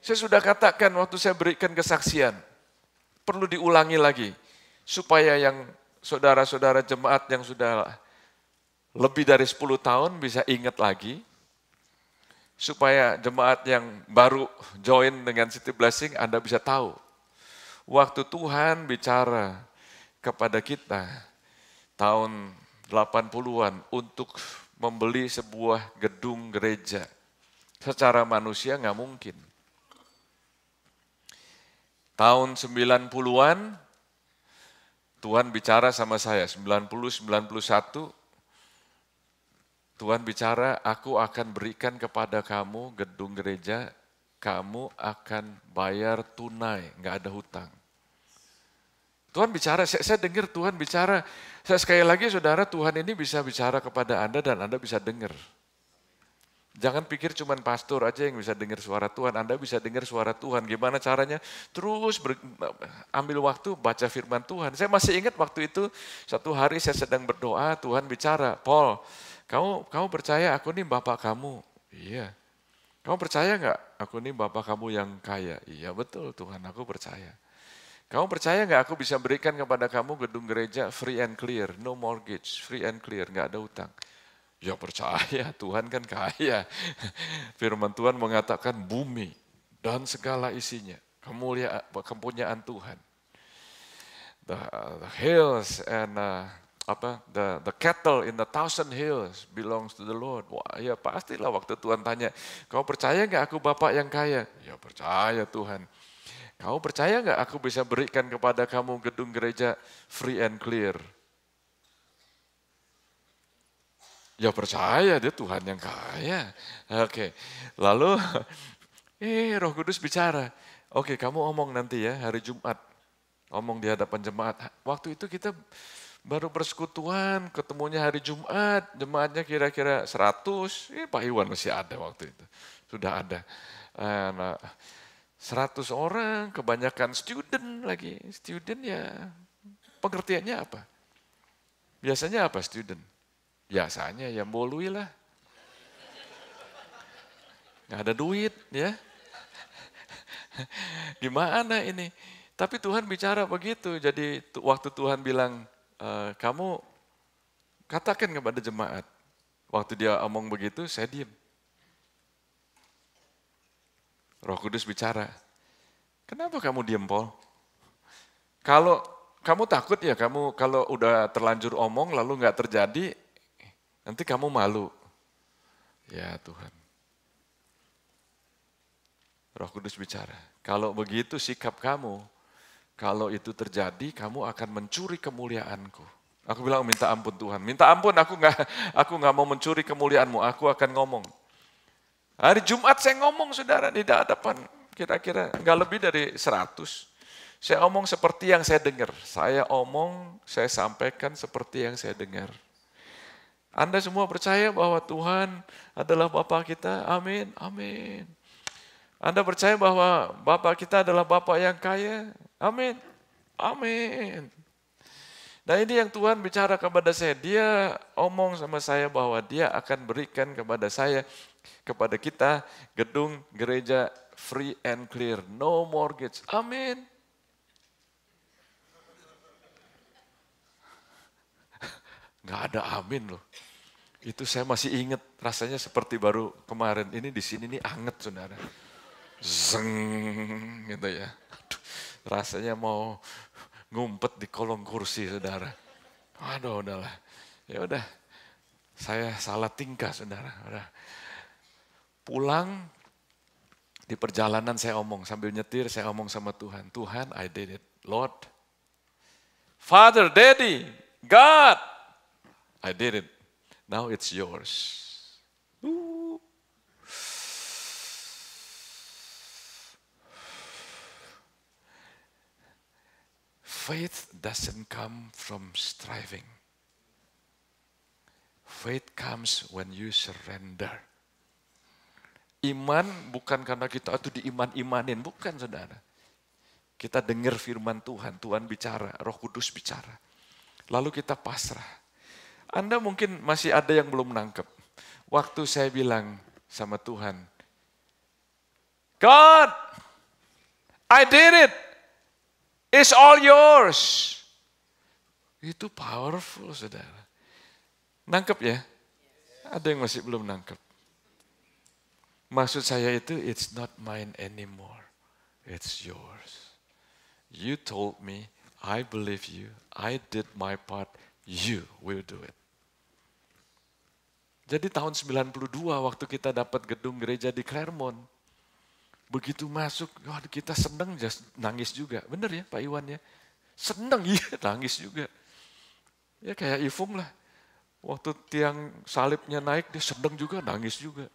Saya sudah katakan waktu saya berikan kesaksian, perlu diulangi lagi, supaya yang saudara-saudara jemaat yang sudah lebih dari 10 tahun bisa ingat lagi. Supaya jemaat yang baru join dengan City Blessing, Anda bisa tahu. Waktu Tuhan bicara kepada kita tahun 80-an untuk membeli sebuah gedung gereja. Secara manusia nggak mungkin. Tahun 90-an, Tuhan bicara sama saya, 90-91, Tuhan bicara, aku akan berikan kepada kamu gedung gereja, kamu akan bayar tunai, nggak ada hutang. Tuhan bicara, saya dengar Tuhan bicara. Saya sekali lagi saudara, Tuhan ini bisa bicara kepada Anda dan Anda bisa dengar. Jangan pikir cuman pastor aja yang bisa dengar suara Tuhan. Anda bisa dengar suara Tuhan. Gimana caranya? Terus ambil waktu baca firman Tuhan. Saya masih ingat waktu itu, satu hari saya sedang berdoa, Tuhan bicara, Paul, kamu percaya aku ini Bapak kamu? Iya. Kamu percaya nggak aku ini Bapak kamu yang kaya? Iya betul Tuhan, aku percaya. Kamu percaya nggak aku bisa berikan kepada kamu gedung gereja free and clear, no mortgage, free and clear, nggak ada utang. Ya percaya, Tuhan kan kaya. Firman Tuhan mengatakan bumi dan segala isinya, kemuliaan Tuhan. The hills and the cattle in the 1,000 hills belongs to the Lord. Wah ya pastilah waktu Tuhan tanya, kau percaya nggak aku Bapak yang kaya? Ya percaya Tuhan. Kau percaya nggak aku bisa berikan kepada kamu gedung gereja free and clear? Ya percaya dia Tuhan yang kaya. Oke, lalu Roh Kudus bicara. Oke, kamu omong nanti ya hari Jumat. Omong di hadapan jemaat. Waktu itu kita baru persekutuan, ketemunya hari Jumat. Jemaatnya kira-kira 100. Pak Iwan masih ada waktu itu. Sudah ada. Nah, 100 orang, kebanyakan student lagi. Student ya pengertiannya apa? Biasanya apa student? Biasanya ya bolui lah. Nggak ada duit ya. Gimana ini? Tapi Tuhan bicara begitu. Jadi waktu Tuhan bilang, kamu katakan kepada jemaat. Waktu dia omong begitu, saya diam. Roh Kudus bicara. Kenapa kamu diam, Paul? Kalau kamu takut ya, kamu kalau udah terlanjur omong lalu nggak terjadi, nanti kamu malu. Ya Tuhan. Roh Kudus bicara, kalau begitu sikap kamu, kalau itu terjadi, kamu akan mencuri kemuliaanku. Aku bilang minta ampun Tuhan, minta ampun aku nggak mau mencuri kemuliaanmu, aku akan ngomong. Hari Jumat saya ngomong saudara di hadapan kira-kira nggak lebih dari 100. Saya omong seperti yang saya dengar, saya omong, saya sampaikan seperti yang saya dengar. Anda semua percaya bahwa Tuhan adalah Bapa kita? Amin, amin. Anda percaya bahwa Bapa kita adalah Bapa yang kaya? Amin, amin. Nah ini yang Tuhan bicara kepada saya. Dia omong sama saya bahwa dia akan berikan kepada saya, kepada kita, gedung gereja free and clear. No mortgage. Amin. Nggak ada amin loh. Itu saya masih ingat rasanya seperti baru kemarin. Ini di sini nih anget saudara. Zeng gitu ya. Aduh, rasanya mau ngumpet di kolong kursi saudara. Aduh udahlah. Ya udah. Saya salah tingkah saudara. Udah. Pulang di perjalanan saya omong sambil nyetir saya omong sama Tuhan. Tuhan I did it. Lord. Father, Daddy, God. I did it. Now it's yours. Faith doesn't come from striving. Faith comes when you surrender. Iman bukan karena kita itu diiman-imanin, bukan saudara. Kita dengar firman Tuhan, Tuhan bicara, Roh Kudus bicara. Lalu kita pasrah. Anda mungkin masih ada yang belum nangkep. Waktu saya bilang sama Tuhan, God, I did it. It's all yours. Itu powerful, saudara. Nangkep ya? Ada yang masih belum nangkep. Maksud saya itu, it's not mine anymore. It's yours. You told me, I believe you, I did my part, you will do it. Jadi tahun 92 waktu kita dapat gedung gereja di Claremont, begitu masuk, kita seneng nangis juga. Bener ya Pak Iwan ya? Seneng iya nangis juga. Ya kayak Ifung lah. Waktu tiang salibnya naik dia seneng juga nangis juga.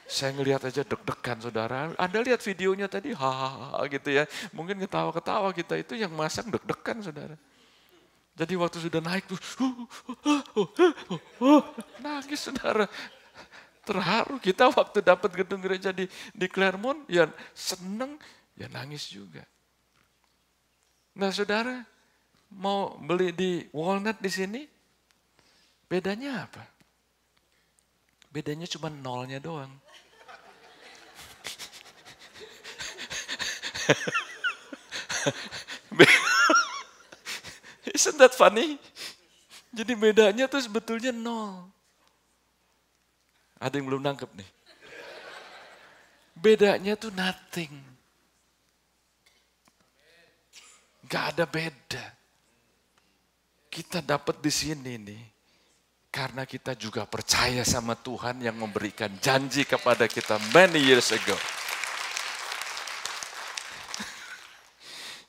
Saya ngelihat aja deg-degan saudara. Anda lihat videonya tadi hahaha gitu ya. Mungkin ketawa-ketawa kita itu yang masang deg-degan saudara. Jadi waktu sudah naik tuh, nangis saudara. Terharu kita waktu dapat gedung gereja di Claremont, ya seneng, ya nangis juga. Nah saudara, mau beli di Walnut di sini, bedanya apa? Bedanya cuma nolnya doang. Isn't that funny? Jadi bedanya tuh sebetulnya nol. Ada yang belum nangkep nih. Bedanya tuh nothing. Gak ada beda. Kita dapat di sini nih. Karena kita juga percaya sama Tuhan yang memberikan janji kepada kita many years ago.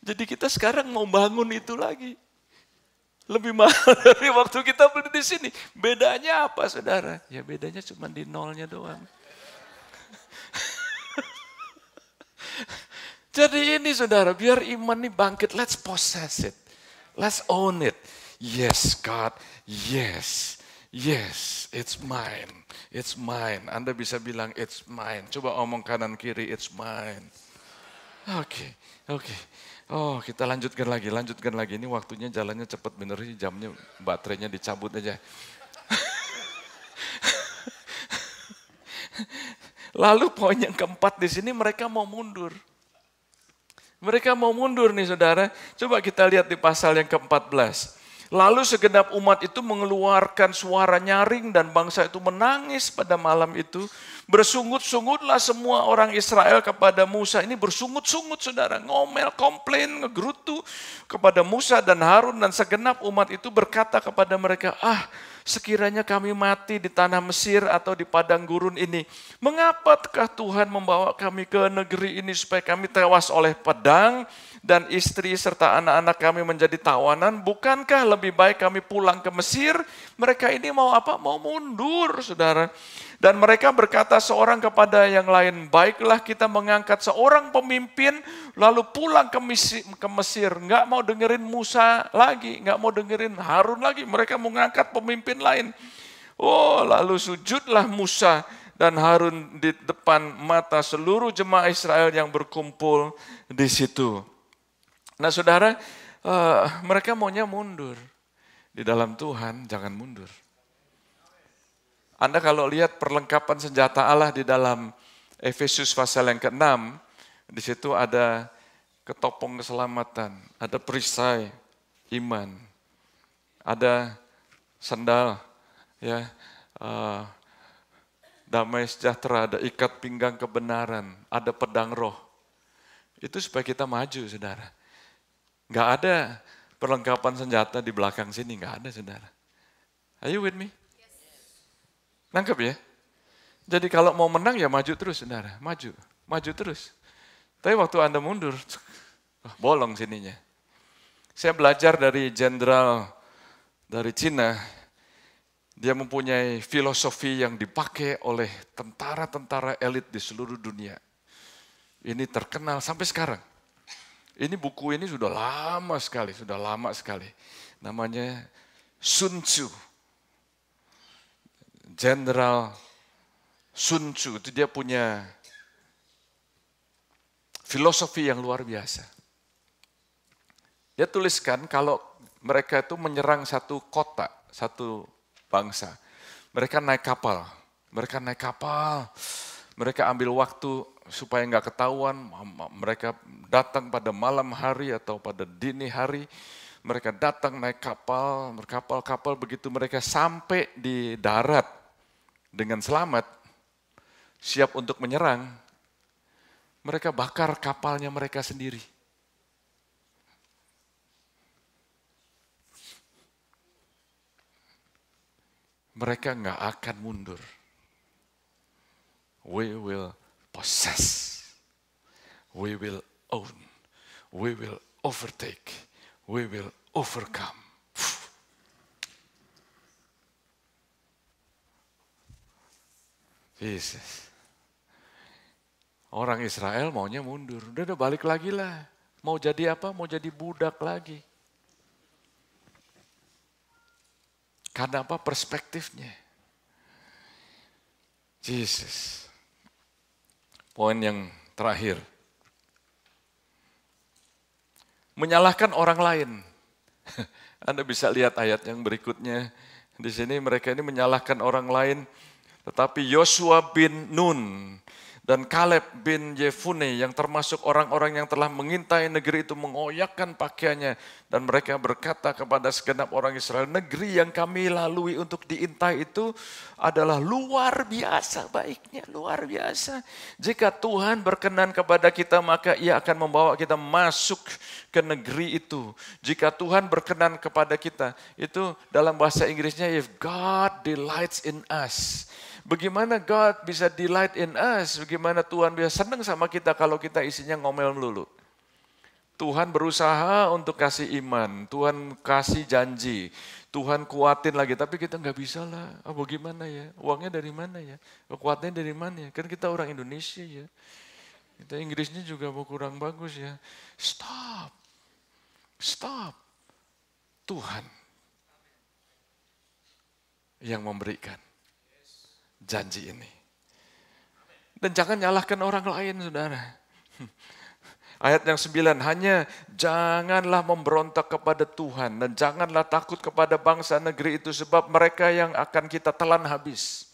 Jadi kita sekarang mau bangun itu lagi. Lebih mahal dari waktu kita beli di sini. Bedanya apa saudara? Ya bedanya cuma di nolnya doang. Jadi ini saudara, biar iman ini bangkit, let's possess it. Let's own it. Yes God, yes. Yes, it's mine. It's mine. Anda bisa bilang it's mine. Coba omong kanan kiri, it's mine. Oke. Oh, kita lanjutkan lagi. Ini waktunya jalannya cepat bener sih, jamnya baterainya dicabut aja. Lalu poin yang keempat di sini mereka mau mundur. Mereka mau mundur nih saudara. Coba kita lihat di pasal yang ke-14. Lalu segenap umat itu mengeluarkan suara nyaring dan bangsa itu menangis pada malam itu. Bersungut-sungutlah semua orang Israel kepada Musa. Ini bersungut-sungut saudara, ngomel, komplain, ngegerutu kepada Musa dan Harun. Dan segenap umat itu berkata kepada mereka, sekiranya kami mati di tanah Mesir atau di padang gurun ini. Mengapakah Tuhan membawa kami ke negeri ini supaya kami tewas oleh pedang dan istri serta anak-anak kami menjadi tawanan? Bukankah lebih baik kami pulang ke Mesir? Mereka ini mau apa? Mau mundur saudara. Dan mereka berkata seorang kepada yang lain, baiklah kita mengangkat seorang pemimpin lalu pulang ke Mesir. Nggak mau dengerin Musa lagi, nggak mau dengerin Harun lagi. Mereka mengangkat pemimpin lain. Lalu sujudlah Musa dan Harun di depan mata seluruh jemaah Israel yang berkumpul di situ. Nah saudara, mereka maunya mundur. Di dalam Tuhan jangan mundur. Anda kalau lihat perlengkapan senjata Allah di dalam Efesus pasal yang ke-6, di situ ada ketopong keselamatan, ada perisai iman, ada sandal, ya, damai sejahtera, ada ikat pinggang kebenaran, ada pedang roh. Itu supaya kita maju, saudara. Nggak ada perlengkapan senjata di belakang sini, nggak ada, saudara. Are you with me? Nangkep ya? Jadi kalau mau menang ya maju terus, saudara. Maju terus. Tapi waktu Anda mundur, bolong sininya. Saya belajar dari jenderal dari Cina. Dia mempunyai filosofi yang dipakai oleh tentara-tentara elit di seluruh dunia. Ini terkenal sampai sekarang. Ini buku ini sudah lama sekali. Namanya Sun Tzu. Jenderal Sun Tzu itu dia punya filosofi yang luar biasa. Dia tuliskan kalau mereka itu menyerang satu kota, satu bangsa. Mereka naik kapal. Mereka ambil waktu supaya nggak ketahuan. Mereka datang pada malam hari atau pada dini hari. Mereka datang naik kapal, berkapal-kapal begitu mereka sampai di darat dengan selamat, siap untuk menyerang, mereka bakar kapalnya mereka sendiri. Mereka nggak akan mundur. We will possess. We will own. We will overtake. We will overcome. Jesus. Orang Israel maunya mundur. Udah balik lagi lah. Mau jadi apa? Mau jadi budak lagi. Karena apa? Perspektifnya. Jesus. Poin yang terakhir. Menyalahkan orang lain. Anda bisa lihat ayat yang berikutnya. Di sini mereka ini menyalahkan orang lain. Tetapi Yosua bin Nun dan Kaleb bin Yefune yang termasuk orang-orang yang telah mengintai negeri itu mengoyakkan pakaiannya. Dan mereka berkata kepada segenap orang Israel, negeri yang kami lalui untuk diintai itu adalah luar biasa baiknya, luar biasa. Jika Tuhan berkenan kepada kita, maka Ia akan membawa kita masuk ke negeri itu. Jika Tuhan berkenan kepada kita, itu dalam bahasa Inggrisnya, if God delights in us. Bagaimana God bisa delight in us? Bagaimana Tuhan bisa senang sama kita kalau kita isinya ngomel melulu? Tuhan berusaha untuk kasih iman, Tuhan kasih janji, Tuhan kuatin lagi, tapi kita nggak bisa lah. Oh, bagaimana ya? Uangnya dari mana ya? Kuatnya dari mana ya? Kan kita orang Indonesia ya. Kita Inggrisnya juga mau kurang bagus ya. Stop. Tuhan yang memberikan janji ini. Dan jangan nyalahkan orang lain, saudara. Ayat yang 9, hanya janganlah memberontak kepada Tuhan dan janganlah takut kepada bangsa negeri itu sebab mereka yang akan kita telan habis.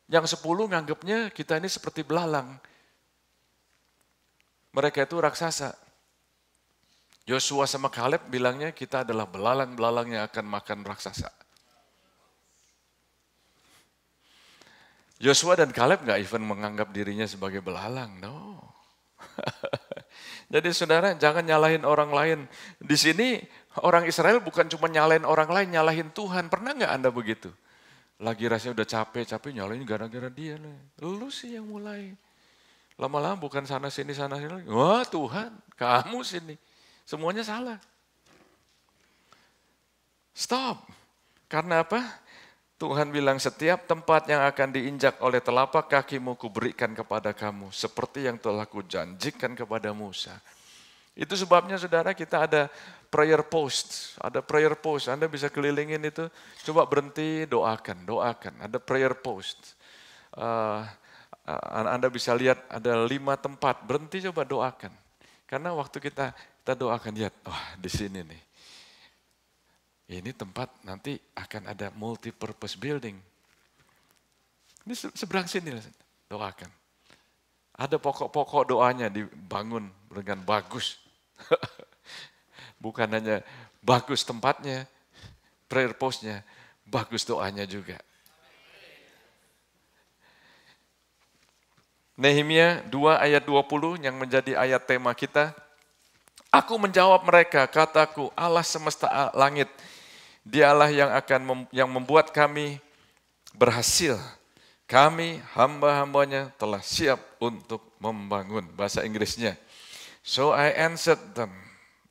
Yang 10 nganggapnya kita ini seperti belalang. Mereka itu raksasa. Yosua sama Kaleb bilangnya kita adalah belalang-belalang yang akan makan raksasa. Yosua dan Kaleb nggak even menganggap dirinya sebagai belalang, no. Jadi saudara jangan nyalahin orang lain. Di sini orang Israel bukan cuma nyalahin orang lain, nyalahin Tuhan. Pernah nggak Anda begitu? Lagi rasanya udah capek nyalahin gara-gara dia. Lu sih yang mulai. Lama-lama bukan sana sini. Wah Tuhan, kamu sini. Semuanya salah. Stop. Karena apa? Tuhan bilang setiap tempat yang akan diinjak oleh telapak kakimu kuberikan kepada kamu. Seperti yang telah kujanjikan kepada Musa. Itu sebabnya saudara kita ada prayer post. Ada prayer post, Anda bisa kelilingin itu. Coba berhenti, doakan. Ada prayer post. Anda bisa lihat ada 5 tempat. Berhenti coba doakan. Karena waktu kita doakan, lihat, wah di sini nih. Ini tempat nanti akan ada multi-purpose building. Ini seberang sini, doakan. Ada pokok-pokok doanya dibangun dengan bagus. Bukan hanya bagus tempatnya, prayer post-nya, bagus doanya juga. Nehemia 2 ayat 20 yang menjadi ayat tema kita. Aku menjawab mereka, kataku, Allah semesta langit, Dialah yang membuat kami berhasil. Kami hamba-hambanya telah siap untuk membangun. Bahasa Inggrisnya. So I answered them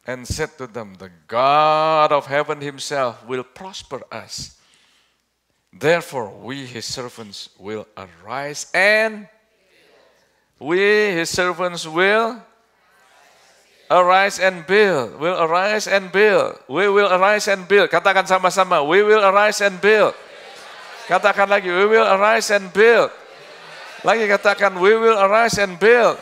and said to them, the God of heaven himself will prosper us. Therefore we his servants will arise and we his servants will arise and build. Will arise and build. We will arise and build. Katakan sama-sama. We will arise and build. Katakan lagi. We will arise and build. Lagi katakan. We will arise and build.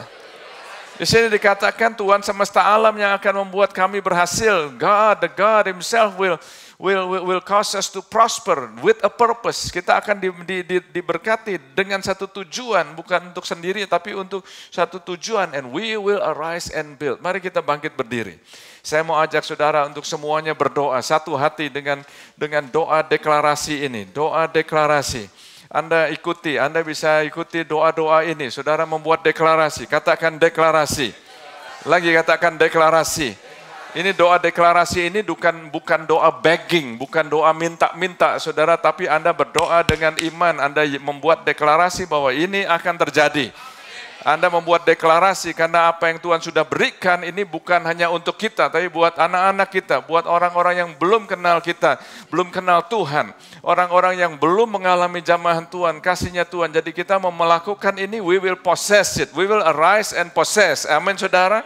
Di sini dikatakan Tuhan semesta alam yang akan membuat kami berhasil. God, the God himself will cause us to prosper with a purpose. Kita akan diberkati dengan satu tujuan, bukan untuk sendiri tapi untuk satu tujuan. And we will arise and build. Mari kita bangkit berdiri. Saya mau ajak saudara untuk semuanya berdoa satu hati dengan doa deklarasi ini. Doa deklarasi. Anda bisa ikuti doa-doa ini. Saudara membuat deklarasi. Katakan deklarasi. Lagi katakan deklarasi. Ini doa deklarasi ini bukan doa begging, bukan doa minta-minta saudara, tapi Anda berdoa dengan iman, Anda membuat deklarasi bahwa ini akan terjadi. Anda membuat deklarasi karena apa yang Tuhan sudah berikan ini bukan hanya untuk kita, tapi buat anak-anak kita, buat orang-orang yang belum kenal kita, belum kenal Tuhan, orang-orang yang belum mengalami jamahan Tuhan, kasihnya Tuhan. Jadi kita mau melakukan ini, we will possess it, we will arise and possess. Amin saudara.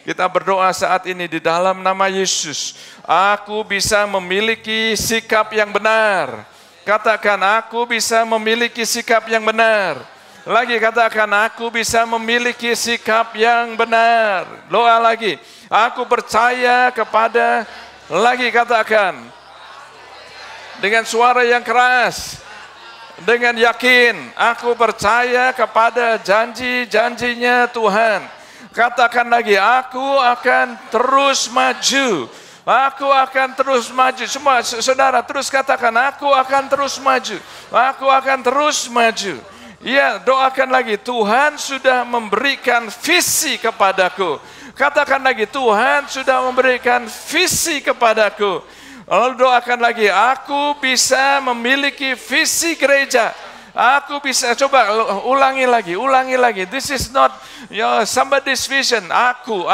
Kita berdoa saat ini di dalam nama Yesus. Aku bisa memiliki sikap yang benar. Katakan, aku bisa memiliki sikap yang benar. Lagi katakan, aku bisa memiliki sikap yang benar. Doa lagi, aku percaya kepada, lagi katakan, dengan suara yang keras, dengan yakin, aku percaya kepada janji-janjinya Tuhan. Katakan lagi, aku akan terus maju. Aku akan terus maju. Semua saudara terus katakan, aku akan terus maju. Aku akan terus maju. Ya, doakan lagi, Tuhan sudah memberikan visi kepadaku. Katakan lagi, Tuhan sudah memberikan visi kepadaku. Lalu doakan lagi, aku bisa memiliki visi gereja. Aku bisa, coba ulangi lagi. This is not somebody's vision. Aku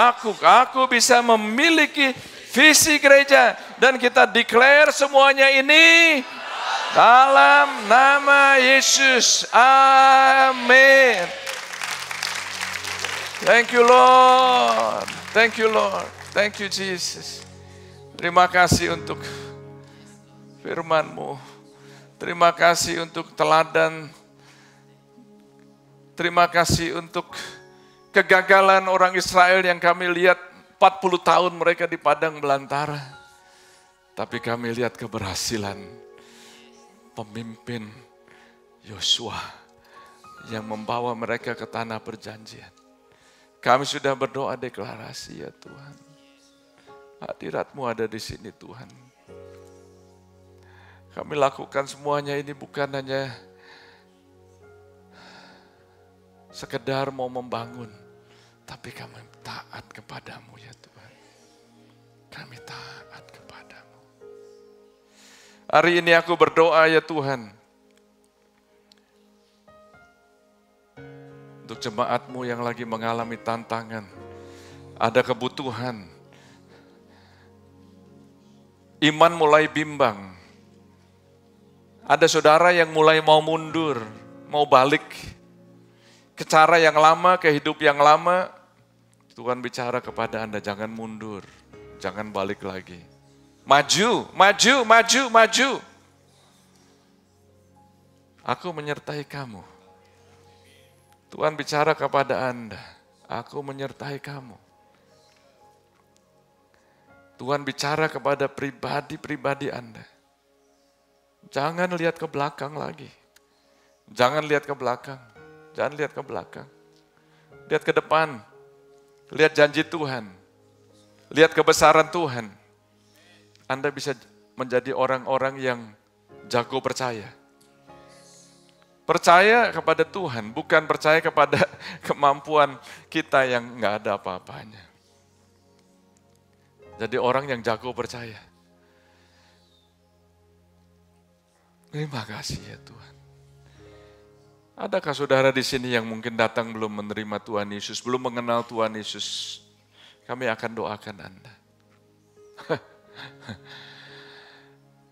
bisa memiliki visi gereja. Dan kita declare semuanya ini dalam nama Yesus. Amin. Thank you Lord. Thank you Lord. Thank you Jesus. Terima kasih untuk firman-Mu. Terima kasih untuk teladan. Terima kasih untuk kegagalan orang Israel yang kami lihat 40 tahun mereka di padang belantara. Tapi kami lihat keberhasilan pemimpin Yosua yang membawa mereka ke tanah perjanjian. Kami sudah berdoa deklarasi ya Tuhan. Hadirat-Mu ada di sini Tuhan. Kami lakukan semuanya ini bukan hanya sekedar mau membangun, tapi kami taat kepadamu ya Tuhan. Kami taat kepadamu. Hari ini aku berdoa ya Tuhan, untuk jemaat-Mu yang lagi mengalami tantangan, ada kebutuhan, iman mulai bimbang, ada saudara yang mulai mau mundur, mau balik ke cara yang lama, ke hidup yang lama. Tuhan bicara kepada Anda, jangan mundur, jangan balik lagi. Maju, maju, maju, maju. Aku menyertai kamu. Tuhan bicara kepada Anda, aku menyertai kamu. Tuhan bicara kepada pribadi-pribadi Anda. Jangan lihat ke belakang lagi. Jangan lihat ke belakang. Jangan lihat ke belakang. Lihat ke depan. Lihat janji Tuhan. Lihat kebesaran Tuhan. Anda bisa menjadi orang-orang yang jago percaya. Percaya kepada Tuhan, bukan percaya kepada kemampuan kita yang nggak ada apa-apanya. Jadi orang yang jago percaya. Terima kasih ya Tuhan. Adakah saudara di sini yang mungkin datang belum menerima Tuhan Yesus, belum mengenal Tuhan Yesus? Kami akan doakan Anda.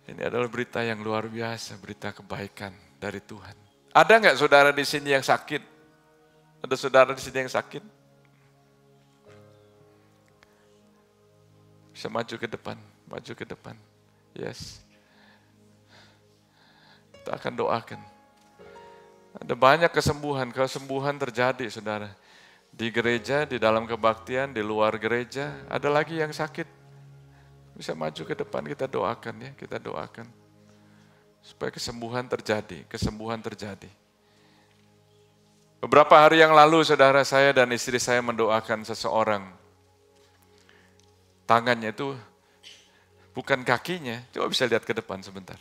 Ini adalah berita yang luar biasa, berita kebaikan dari Tuhan. Ada nggak saudara di sini yang sakit? Ada saudara di sini yang sakit? Bisa maju ke depan, maju ke depan. Yes. Kita akan doakan. Ada banyak kesembuhan terjadi saudara. Di gereja, di dalam kebaktian, di luar gereja. Ada lagi yang sakit. Bisa maju ke depan, kita doakan ya, kita doakan. Supaya kesembuhan terjadi. Beberapa hari yang lalu saudara, saya dan istri saya mendoakan seseorang. Tangannya itu bukan kakinya, coba bisa lihat ke depan sebentar.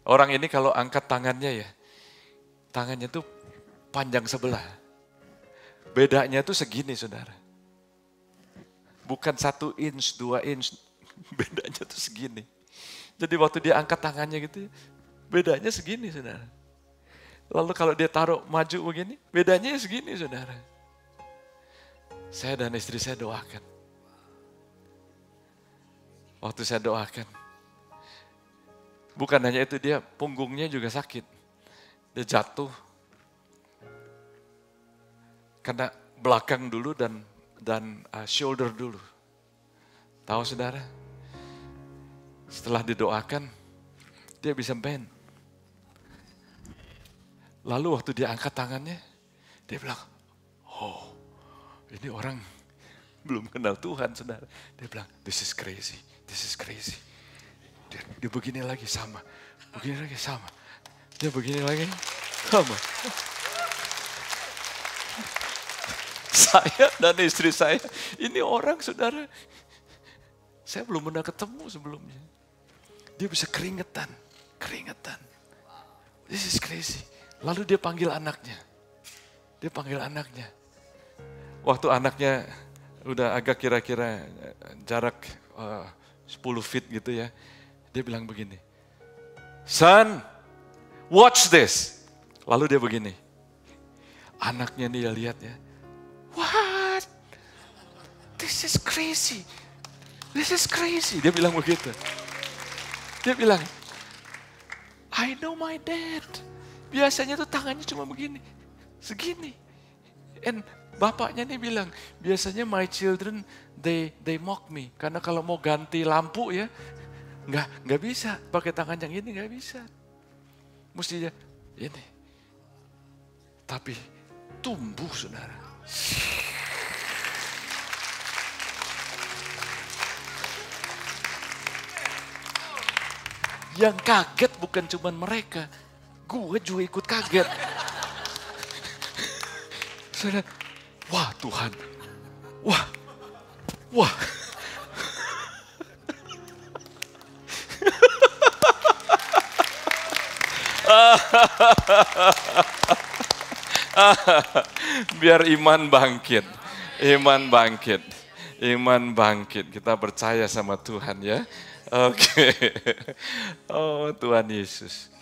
Orang ini kalau angkat tangannya ya, tangannya itu panjang sebelah. Bedanya itu segini saudara. Bukan 1 inch, 2 inch, bedanya itu segini. Jadi waktu dia angkat tangannya gitu, bedanya segini saudara. Lalu kalau dia taruh maju begini, bedanya segini saudara. Saya dan istri saya doakan. Waktu saya doakan, bukan hanya itu, dia punggungnya juga sakit. Dia jatuh. Karena belakang dulu dan shoulder dulu. Tahu saudara? Setelah didoakan, dia bisa bend. Lalu waktu dia angkat tangannya, dia bilang, oh ini orang belum kenal Tuhan, saudara. Dia bilang, this is crazy, this is crazy. Dia begini lagi sama, begini lagi sama. Dia begini lagi sama. Saya dan istri saya, ini orang saudara, saya belum pernah ketemu sebelumnya. Dia bisa keringetan. This is crazy. Lalu dia panggil anaknya. Waktu anaknya udah agak kira-kira jarak 10 feet gitu ya. Dia bilang begini, son, watch this. Lalu dia begini. Anaknya nih ya lihat ya. What? This is crazy. Dia bilang begitu. Dia bilang, I know my dad. Biasanya tuh tangannya cuma begini, segini. And bapaknya nih bilang, biasanya my children they mock me. Karena kalau mau ganti lampu ya, nggak bisa. Pakai tangan yang ini nggak bisa. Mestinya ini. Tapi tumbuh saudara. Yang kaget bukan cuma mereka, gue juga ikut kaget. Saudara, wah Tuhan, wah. Biar iman bangkit. Kita percaya sama Tuhan ya. Oke. Oh Tuhan Yesus.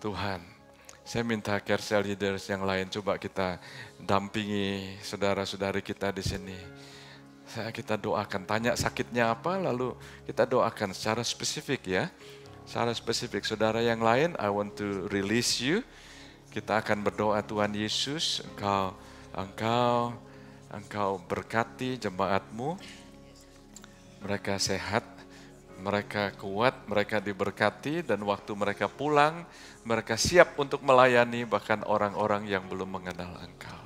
Tuhan. Saya minta care cell leaders yang lain coba kita dampingi saudara-saudari kita di sini. Kita doakan, tanya sakitnya apa, lalu kita doakan secara spesifik ya. Secara spesifik, saudara yang lain, I want to release you. Kita akan berdoa, Tuhan Yesus, Engkau berkati jemaatmu. Mereka sehat, mereka kuat, mereka diberkati, dan waktu mereka pulang, mereka siap untuk melayani bahkan orang-orang yang belum mengenal Engkau.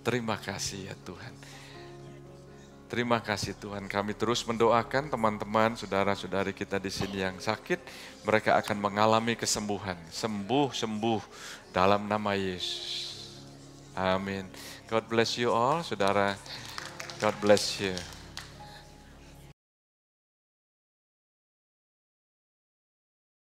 Terima kasih ya Tuhan. Terima kasih Tuhan, kami terus mendoakan teman-teman, saudara-saudari kita di sini yang sakit, mereka akan mengalami kesembuhan, sembuh dalam nama Yesus. Amin. God bless you all, saudara. God bless you.